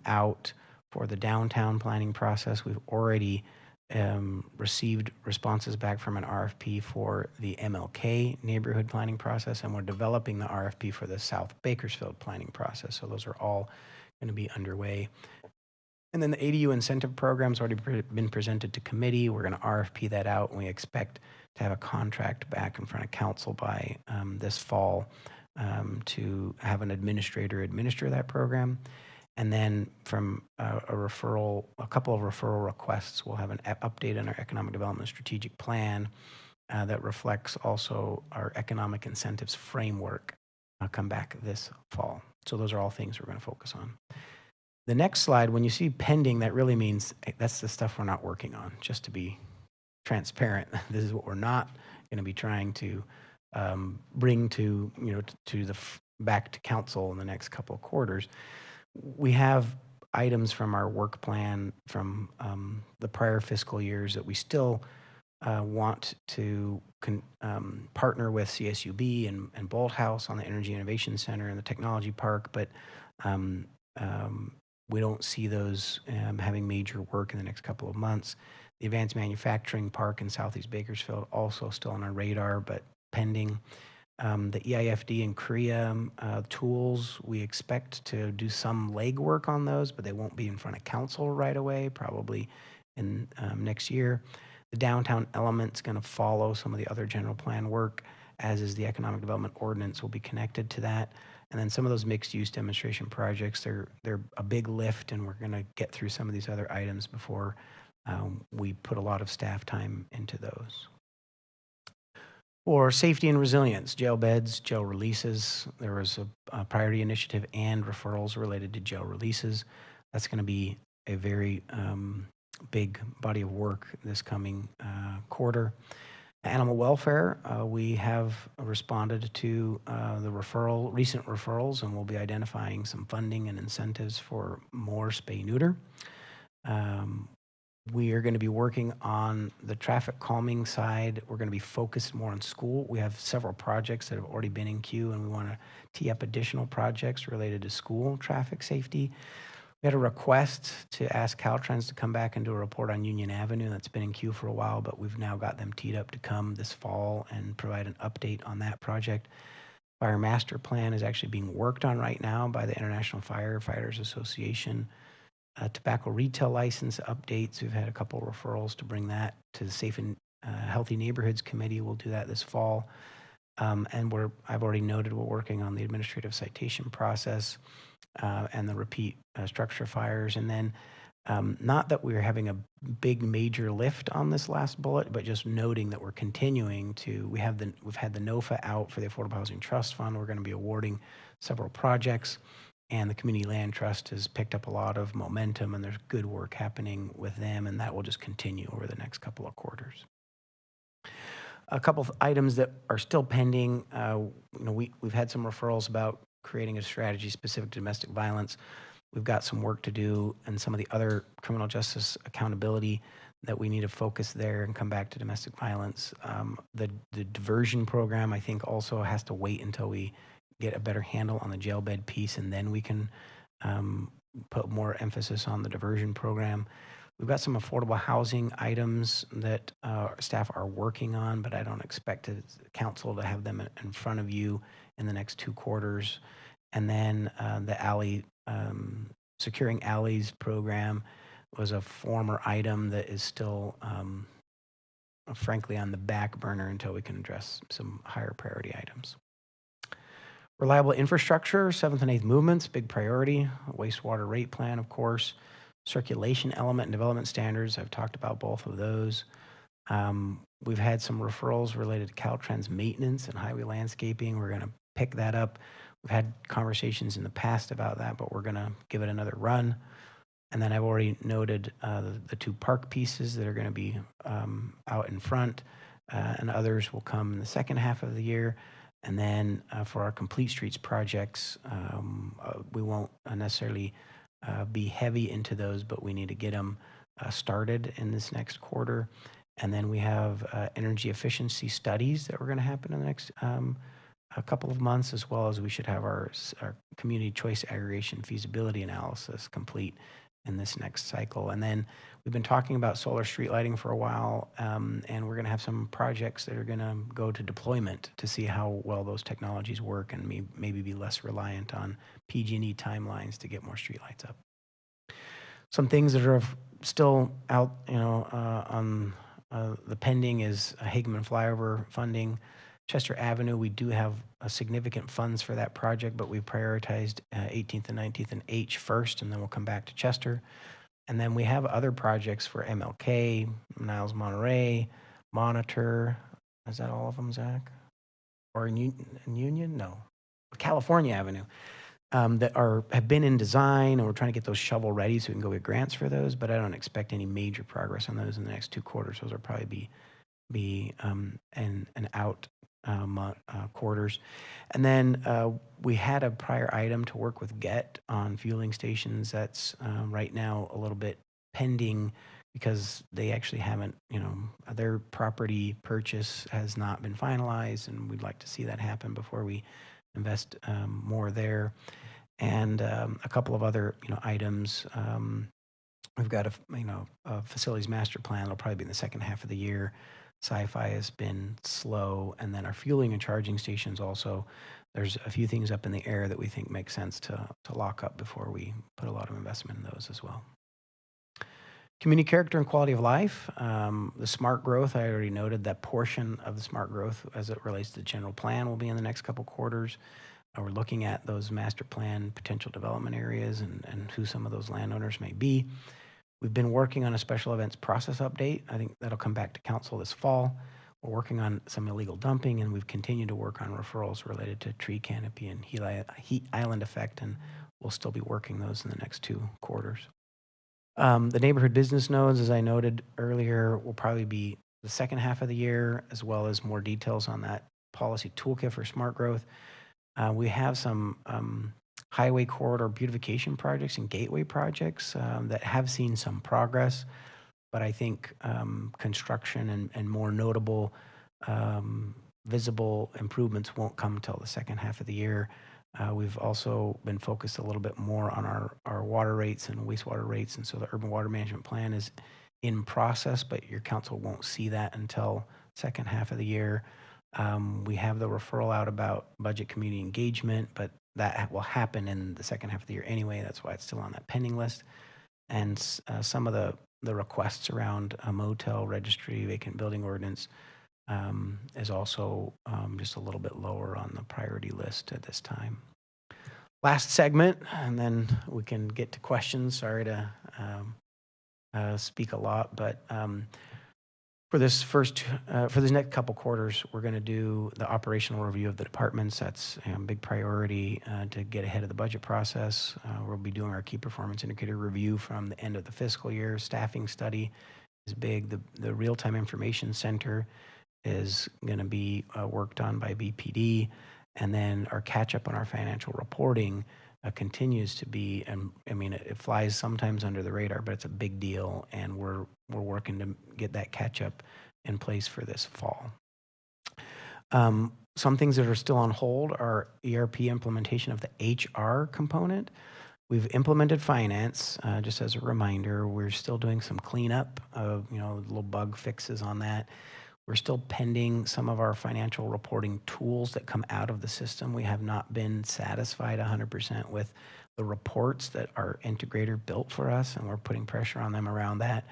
out for the downtown planning process. We've already received responses back from an RFP for the MLK neighborhood planning process, and we're developing the RFP for the South Bakersfield planning process. So those are all going to be underway. And then the ADU incentive program's already been presented to committee. We're going to RFP that out, and we expect to have a contract back in front of council by this fall to have an administrator administer that program. And then from a couple of referral requests, we'll have an update on our economic development strategic plan that reflects also our economic incentives framework come back this fall. So those are all things we're going to focus on. The next slide, when you see pending, that really means that's the stuff we're not working on, just to be transparent. This is what we're not going to be trying to bring to back to council in the next couple of quarters. We have items from our work plan from the prior fiscal years that we still want to partner with CSUB and Bolthouse on the Energy Innovation Center and the Technology Park, but we don't see those having major work in the next couple of months. The Advanced Manufacturing Park in Southeast Bakersfield also still on our radar, but pending. The EIFD and Korea tools, we expect to do some legwork on those, but they won't be in front of council right away, probably in next year. The downtown element's going to follow some of the other general plan work, as is the economic development ordinance will be connected to that. And then some of those mixed use demonstration projects, they're a big lift, and we're going to get through some of these other items before we put a lot of staff time into those. For safety and resilience, jail beds, jail releases. There was a priority initiative and referrals related to jail releases. That's going to be a very big body of work this coming quarter. Animal welfare, we have responded to the recent referrals, and we'll be identifying some funding and incentives for more spay-neuter. We are going to be working on the traffic calming side. We're going to be focused more on school. We have several projects that have already been in queue, and we want to tee up additional projects related to school traffic safety. We had a request to ask Caltrans to come back and do a report on Union Avenue. That's been in queue for a while, but we've now got them teed up to come this fall and provide an update on that project. Fire Master Plan is actually being worked on right now by the International Firefighters Association. Tobacco retail license updates. We've had a couple of referrals to bring that to the Safe and Healthy Neighborhoods Committee. We'll do that this fall. And I've already noted we're working on the administrative citation process and the repeat structure fires. And then not that we're having a big major lift on this last bullet, but just noting that we're continuing to, we've had the NOFA out for the Affordable Housing Trust Fund. We're going to be awarding several projects. And the Community Land Trust has picked up a lot of momentum, and there's good work happening with them, and that will just continue over the next couple of quarters. A couple of items that are still pending. We've had some referrals about creating a strategy specific to domestic violence. We've got some work to do, and some of the other criminal justice accountability that we need to focus there and come back to domestic violence. The diversion program, I think, also has to wait until we get a better handle on the jail bed piece, and then we can put more emphasis on the diversion program. We've got some affordable housing items that staff are working on, but I don't expect council to have them in front of you in the next 2 quarters. And then the alley, securing alleys program was a former item that is still, frankly, on the back burner until we can address some higher priority items. Reliable infrastructure, 7th and 8th movements, big priority. Wastewater rate plan, of course. Circulation element and development standards, I've talked about both of those. We've had some referrals related to Caltrans maintenance and highway landscaping. We're going to pick that up. We've had conversations in the past about that, but we're going to give it another run. And then I've already noted the 2 park pieces that are going to be out in front, and others will come in the second half of the year. And then for our complete streets projects, we won't necessarily be heavy into those, but we need to get them started in this next quarter. And then we have energy efficiency studies that are going to happen in the next a couple of months, as well as we should have our community choice aggregation feasibility analysis complete in this next cycle. And then we've been talking about solar street lighting for a while, and we're going to have some projects that are going to go to deployment to see how well those technologies work, and maybe be less reliant on PG&E timelines to get more street lights up. Some things that are still out, on the pending is Hageman flyover funding. Chester Avenue, we do have significant funds for that project, but we prioritized 18th and 19th and H first, and then we'll come back to Chester. And then we have other projects for MLK, Niles Monterey, Monitor. Is that all of them, Zach? Or in Union? No. California Avenue, that have been in design, and we're trying to get those shovel ready so we can go get grants for those, but I don't expect any major progress on those in the next 2 quarters. Those will probably be an out quarters. And then we had a prior item to work with GET on fueling stations. That's right now a little bit pending because they actually haven't, their property purchase has not been finalized, and we'd like to see that happen before we invest more there. and a couple of other items. We've got a facilities master plan. It'll probably be in the second half of the year. Sci-Fi has been slow, and then our fueling and charging stations also. There's a few things up in the air that we think make sense to lock up before we put a lot of investment in those as well. Community character and quality of life. The smart growth, I already noted that portion of the smart growth as it relates to the general plan will be in the next couple quarters. We're looking at those master plan potential development areas and who some of those landowners may be. We've been working on a special events process update. I think that'll come back to council this fall. We're working on some illegal dumping, and we've continued to work on referrals related to tree canopy and heat island effect, and we'll still be working those in the next 2 quarters. The neighborhood business nodes, as I noted earlier, will probably be the second half of the year, as well as more details on that policy toolkit for smart growth. We have some highway corridor beautification projects and gateway projects that have seen some progress, but I think construction and more notable visible improvements won't come until the second half of the year. We've also been focused a little bit more on our water rates and wastewater rates, and so the urban water management plan is in process, but your council won't see that until second half of the year. We have the referral out about budget community engagement, but that will happen in the second half of the year anyway. That's why it's still on that pending list. And some of the requests around a motel registry, vacant building ordinance, is also just a little bit lower on the priority list at this time. Last segment, and then we can get to questions. Sorry to speak a lot, but for this next couple quarters, we're going to do the operational review of the departments. That's a big priority to get ahead of the budget process. We'll be doing our key performance indicator review from the end of the fiscal year. Staffing study is big. The real-time information center is going to be worked on by BPD, and then our catch-up on our financial reporting continues to be, and I mean, it flies sometimes under the radar, but it's a big deal, and we're working to get that catch-up in place for this fall. Some things that are still on hold are ERP implementation of the HR component. We've implemented finance, just as a reminder. We're still doing some cleanup of, little bug fixes on that. We're still pending some of our financial reporting tools that come out of the system. We have not been satisfied 100% with the reports that our integrator built for us, and we're putting pressure on them around that.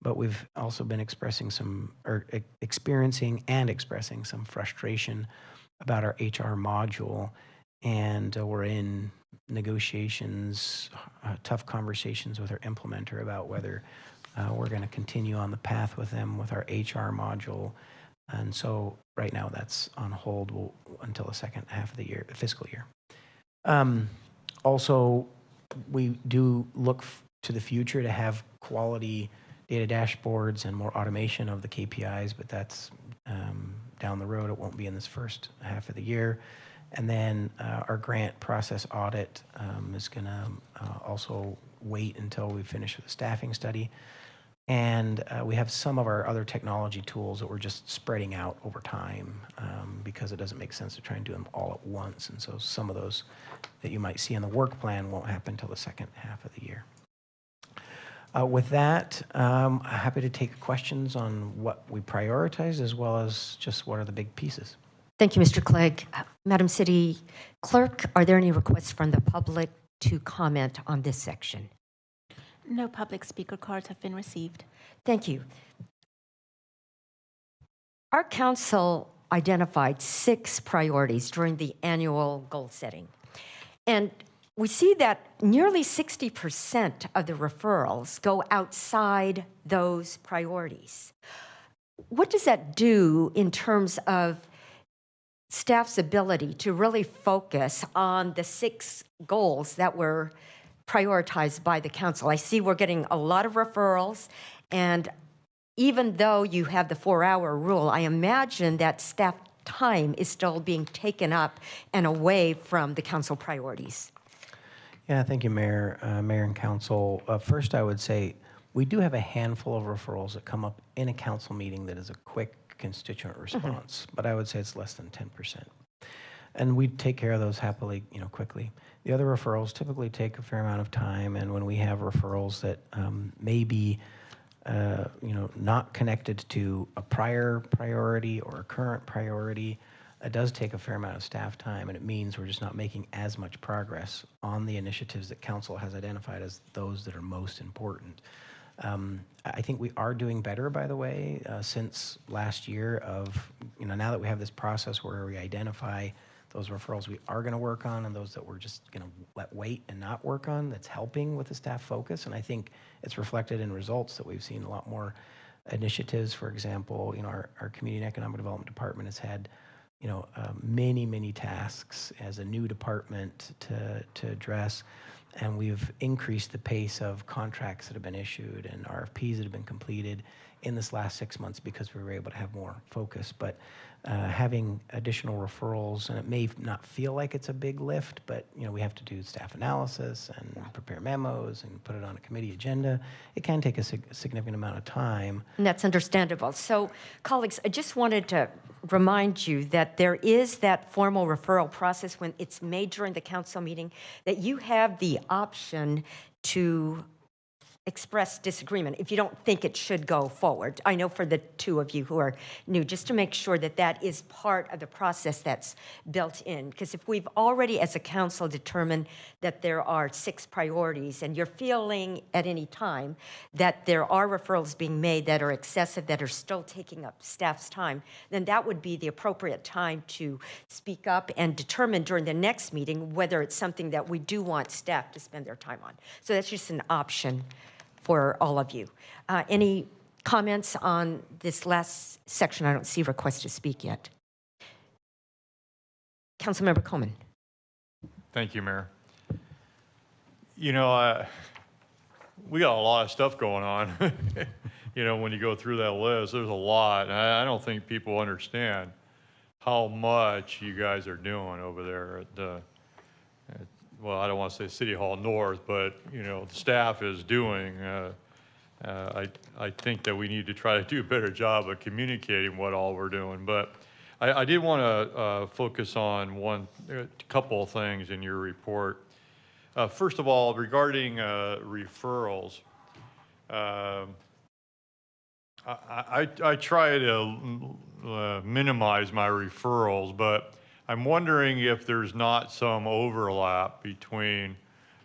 But we've also been experiencing some frustration about our HR module, and we're in negotiations, tough conversations with our implementer about whether we're going to continue on the path with them with our HR module. And so right now that's on hold until the second half of the year, fiscal year. Also, we do look to the future to have quality data dashboards and more automation of the KPIs, but that's down the road. It won't be in this first half of the year. And then our grant process audit is going to also wait until we finish with the staffing study. And we have some of our other technology tools that we're just spreading out over time because it doesn't make sense to try and do them all at once. And so some of those that you might see in the work plan won't happen until the second half of the year. With that, I'm happy to take questions on what we prioritize as well as just what are the big pieces. Thank you, Mr. Clegg. Madam City Clerk, are there any requests from the public to comment on this section? No public speaker cards have been received. Thank you. Our council identified 6 priorities during the annual goal setting. And we see that nearly 60% of the referrals go outside those priorities. What does that do in terms of staff's ability to really focus on the 6 goals that were prioritized by the council? I see we're getting a lot of referrals, and even though you have the 4-hour rule, I imagine that staff time is still being taken up and away from the council priorities. Yeah, thank you, Mayor and Council. First, I would say we do have a handful of referrals that come up in a council meeting that is a quick constituent response, but I would say it's less than 10%. And we take care of those happily, quickly. The other referrals typically take a fair amount of time, and when we have referrals that may be, not connected to a prior priority or a current priority, it does take a fair amount of staff time, and it means we're just not making as much progress on the initiatives that council has identified as those that are most important. I think we are doing better, by the way, since last year of, now that we have this process where we identify those referrals we are going to work on and those that we're just going to let wait and not work on, that's helping with the staff focus. And I think it's reflected in results that we've seen a lot more initiatives. For example, our Community and Economic Development Department has had, many, many tasks as a new department to address. And we've increased the pace of contracts that have been issued and RFPs that have been completed in this last 6 months because we were able to have more focus. But having additional referrals, and it may not feel like it's a big lift, but we have to do staff analysis and prepare memos and put it on a committee agenda. It can take a significant amount of time. And that's understandable. So, colleagues, I just wanted to remind you that there is that formal referral process when it's made during the council meeting, that you have the option to express disagreement if you don't think it should go forward. I know for the two of you who are new, just to make sure that that is part of the process that's built in. Because if we've already, as a council, determined that there are 6 priorities and you're feeling at any time that there are referrals being made that are excessive, that are still taking up staff's time, then that would be the appropriate time to speak up and determine during the next meeting whether it's something that we do want staff to spend their time on. So that's just an option for all of you. Any comments on this last section? I don't see requests to speak yet. Councilmember Coleman. Thank you, Mayor. We got a lot of stuff going on. When you go through that list, there's a lot. And I don't think people understand how much you guys are doing over there at the, well, I don't want to say City Hall North, but, the staff is doing. I think that we need to try to do a better job of communicating what all we're doing. But I did want to focus on a couple of things in your report. First of all, regarding referrals, I try to minimize my referrals, but I'm wondering if there's not some overlap between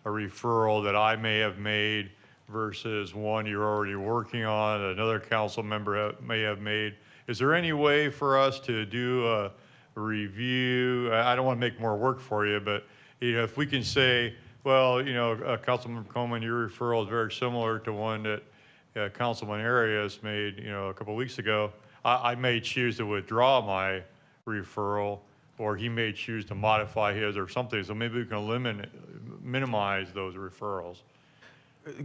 a referral that I may have made versus one you're already working on, another council member may have made. Is there any way for us to do a review? I don't want to make more work for you, but if we can say, well, Councilmember Coleman, your referral is very similar to one that Councilman Arias made, a couple of weeks ago. I may choose to withdraw my referral, or he may choose to modify his or something. So maybe we can minimize those referrals.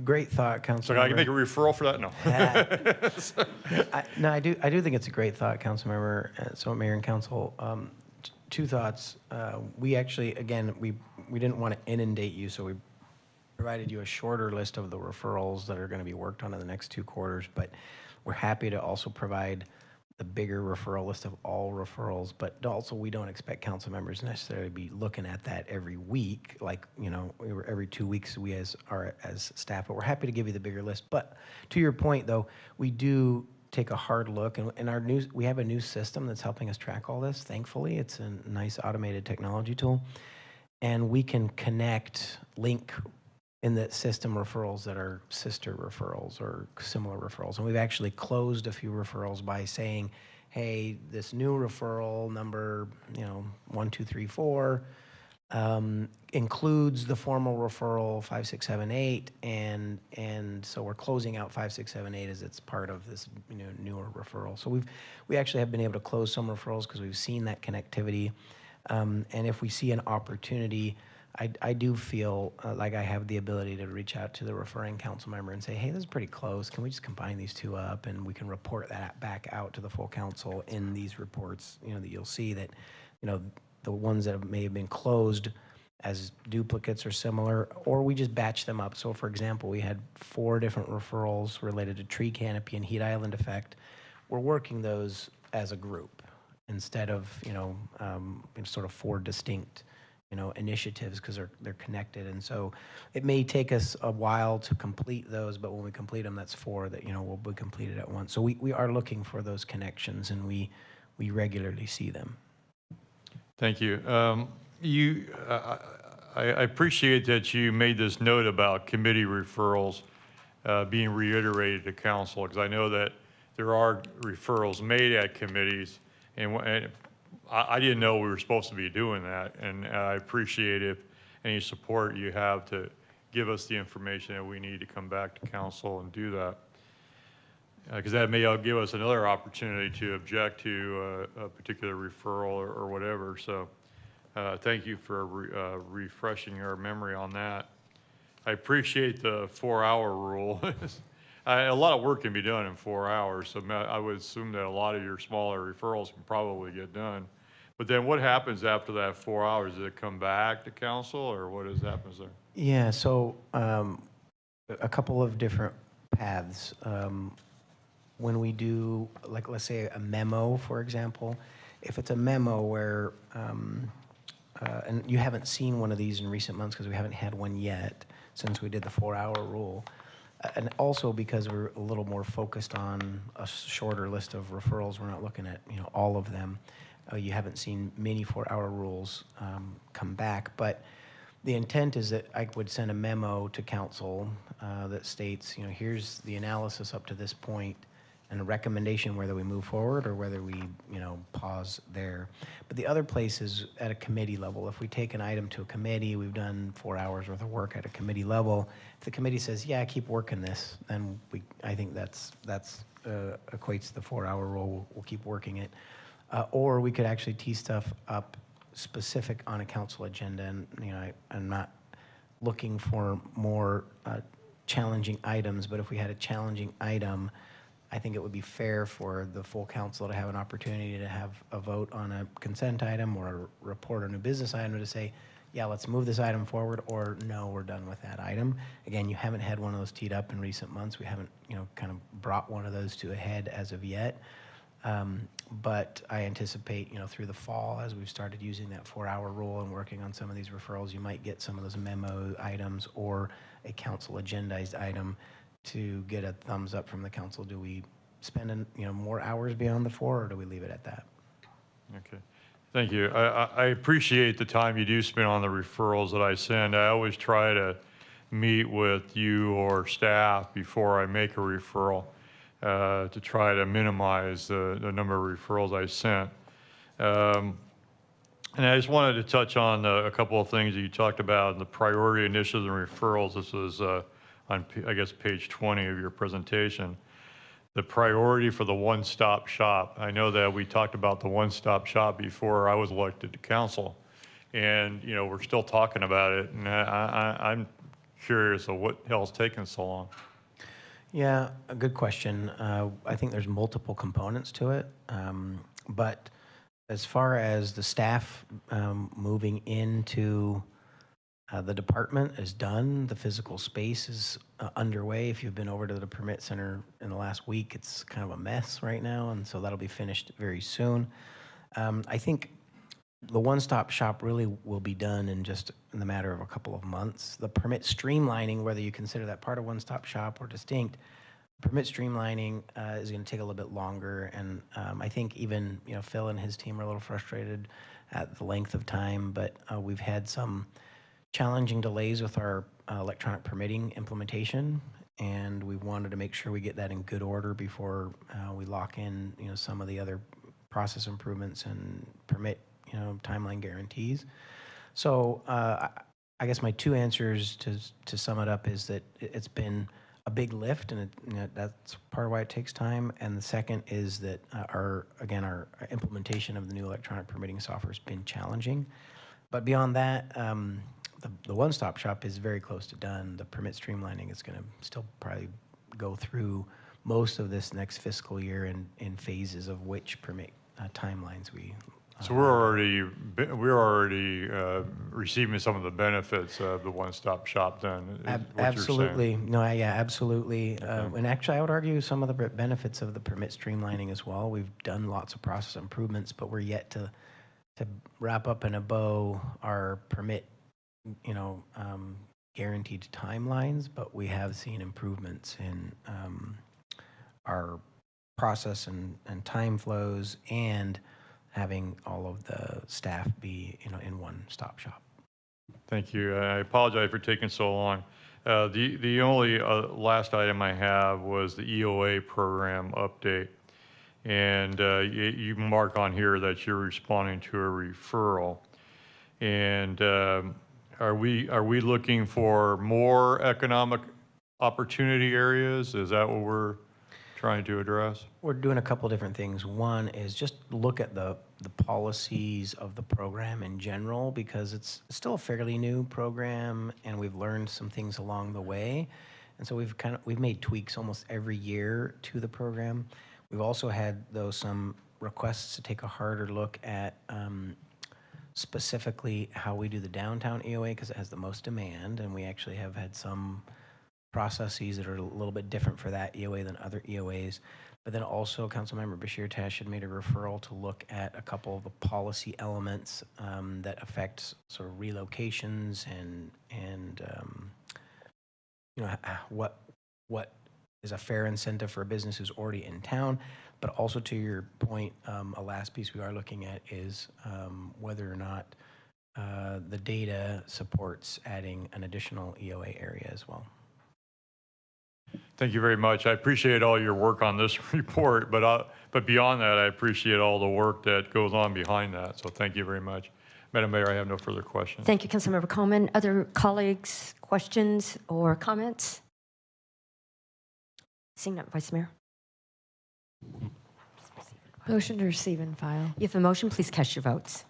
Great thought, Councilmember. So I can make a referral for that? No. I do think it's a great thought, Councilmember. So, Mayor and Council, 2 thoughts. We actually, again, we didn't want to inundate you, so we provided you a shorter list of the referrals that are going to be worked on in the next 2 quarters. But we're happy to also provide the bigger referral list of all referrals, but also we don't expect council members necessarily to be looking at that every week, like, every 2 weeks we as staff, but we're happy to give you the bigger list. But to your point though, we do take a hard look, and we have a new system that's helping us track all this. Thankfully, it's a nice automated technology tool, and we can link in the system referrals that are sister referrals or similar referrals. And we've actually closed a few referrals by saying, hey, this new referral number, 1, 2, 3, 4, includes the formal referral 5, 6, 7, 8, and so we're closing out 5, 6, 7, 8 as it's part of this newer referral. So we actually have been able to close some referrals because we've seen that connectivity, and if we see an opportunity, I do feel like I have the ability to reach out to the referring council member and say, hey, this is pretty close. Can we just combine these 2 up, and we can report that back out to the full council in these reports, that you'll see that, the ones that may have been closed as duplicates or similar, or we just batch them up. So for example, we had 4 different referrals related to tree canopy and heat island effect. We're working those as a group. instead of, in sort of 4 distinct, initiatives, because they're connected. And so it may take us a while to complete those, but when we complete them, that's 4 that, will be completed at once. So we are looking for those connections, and we regularly see them. Thank you. I appreciate that you made this note about committee referrals being reiterated to council, because I know that there are referrals made at committees, and I didn't know we were supposed to be doing that, and I appreciate if any support you have to give us the information that we need to come back to council and do that, because that may give us another opportunity to object to a particular referral or whatever. So thank you for refreshing our memory on that. I appreciate the 4-hour rule. A lot of work can be done in 4 hours, so I would assume that a lot of your smaller referrals can probably get done. But then what happens after that 4 hours? Does it come back to council, or what happens there? Yeah, so a couple of different paths. When we do, like, let's say a memo, for example, if it's a memo where, and you haven't seen one of these in recent months because we haven't had one yet since we did the 4-hour rule, and also because we're a little more focused on a shorter list of referrals, we're not looking at, all of them. You haven't seen many 4-hour rules come back, but the intent is that I would send a memo to council that states, here's the analysis up to this point, and a recommendation whether we move forward or whether we, pause there. But the other place is at a committee level. If we take an item to a committee, we've done 4 hours worth of work at a committee level. If the committee says, yeah, keep working this, then I think that's equates to the 4-hour rule. We'll keep working it. Or we could actually tee stuff up specific on a council agenda. And, I'm not looking for more challenging items, but if we had a challenging item, I think it would be fair for the full council to have an opportunity to have a vote on a consent item or a report or new business item to say, yeah, let's move this item forward, or no, we're done with that item. Again, you haven't had one of those teed up in recent months. We haven't, kind of brought one of those to a head as of yet. But I anticipate, through the fall, as we've started using that 4-hour rule and working on some of these referrals, you might get some of those memo items or a council agendized item to get a thumbs up from the council. Do we spend, more hours beyond the 4, or do we leave it at that? Okay, thank you. I appreciate the time you do spend on the referrals that I send. I always try to meet with you or staff before I make a referral to try to minimize the number of referrals I sent. And I just wanted to touch on a couple of things that you talked about, the priority initiatives and referrals. This was on, I guess, page 20 of your presentation. The priority for the one-stop shop. I know that we talked about the one-stop shop before I was elected to council, and we're still talking about it. And I'm curious of what hell's taking so long. Yeah, a good question. I think there's multiple components to it, but as far as the staff moving into the department is done, the physical space is underway. If you've been over to the permit center in the last week, it's kind of a mess right now, and so that'll be finished very soon. I think the one-stop shop really will be done in the matter of a couple of months. The permit streamlining, whether you consider that part of one-stop shop or distinct, permit streamlining is going to take a little bit longer, and I think even Phil and his team are a little frustrated at the length of time, but we've had some challenging delays with our electronic permitting implementation, and we wanted to make sure we get that in good order before we lock in some of the other process improvements and permit timeline guarantees. So I guess my 2 answers to sum it up is that it's been a big lift, and that's part of why it takes time. And the second is that our implementation of the new electronic permitting software has been challenging. But beyond that, the one-stop shop is very close to done. The permit streamlining is going to still probably go through most of this next fiscal year in phases of which permit timelines we So we're already receiving some of the benefits of the one-stop shop then, is what you're saying. Absolutely. No, yeah, absolutely. And actually, I would argue some of the benefits of the permit streamlining as well. We've done lots of process improvements, but we're yet to wrap up in a bow our permit, guaranteed timelines, but we have seen improvements in our process and time flows, and having all of the staff be, in one-stop shop. Thank you. I apologize for taking so long. The only last item I have was the EOA program update. And you mark on here that you're responding to a referral. And are we looking for more economic opportunity areas? Is that what we're trying to address? We're doing a couple different things. One is just look at the policies of the program in general, because it's still a fairly new program and we've learned some things along the way. And so we've made tweaks almost every year to the program. We've also had, though, some requests to take a harder look at specifically how we do the downtown EOA, because it has the most demand, and we actually have had some processes that are a little bit different for that EOA than other EOAs. But then also, Councilmember Bashir Tash had made a referral to look at a couple of the policy elements that affect sort of relocations and what is a fair incentive for a business who's already in town. But also, to your point, a last piece we are looking at is whether or not the data supports adding an additional EOA area as well. Thank you very much. I appreciate all your work on this report, but beyond that, I appreciate all the work that goes on behind that. So thank you very much. Madam Mayor, I have no further questions. Thank you, Councilmember Coleman. Other colleagues, questions or comments? Seeing none, Vice Mayor. Motion to receive and file. You have a motion. Please cast your votes.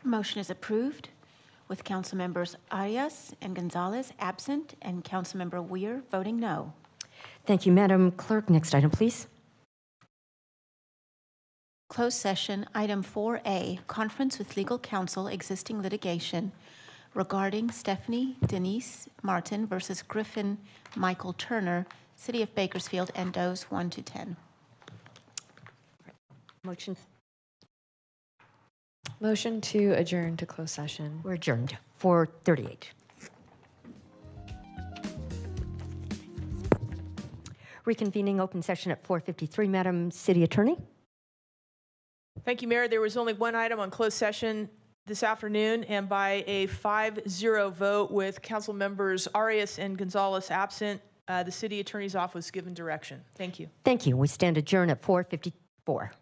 Motion is approved with Council Members Arias and Gonzalez absent and Councilmember Weir voting no. Thank you, Madam Clerk. Next item, please. Closed session, item 4A, conference with legal counsel, existing litigation regarding Stephanie Denise Martin versus Griffin Michael Turner, City of Bakersfield, and Does 1 to 10. Motion. Motion to adjourn to closed session. We're adjourned. 4:38. Reconvening open session at 4:53. Madam City Attorney. Thank you, Mayor. There was only one item on closed session this afternoon, and by a 5-0 vote with Council Members Arias and Gonzalez absent, the City Attorney's Office was given direction. Thank you. Thank you. We stand adjourned at 4:54.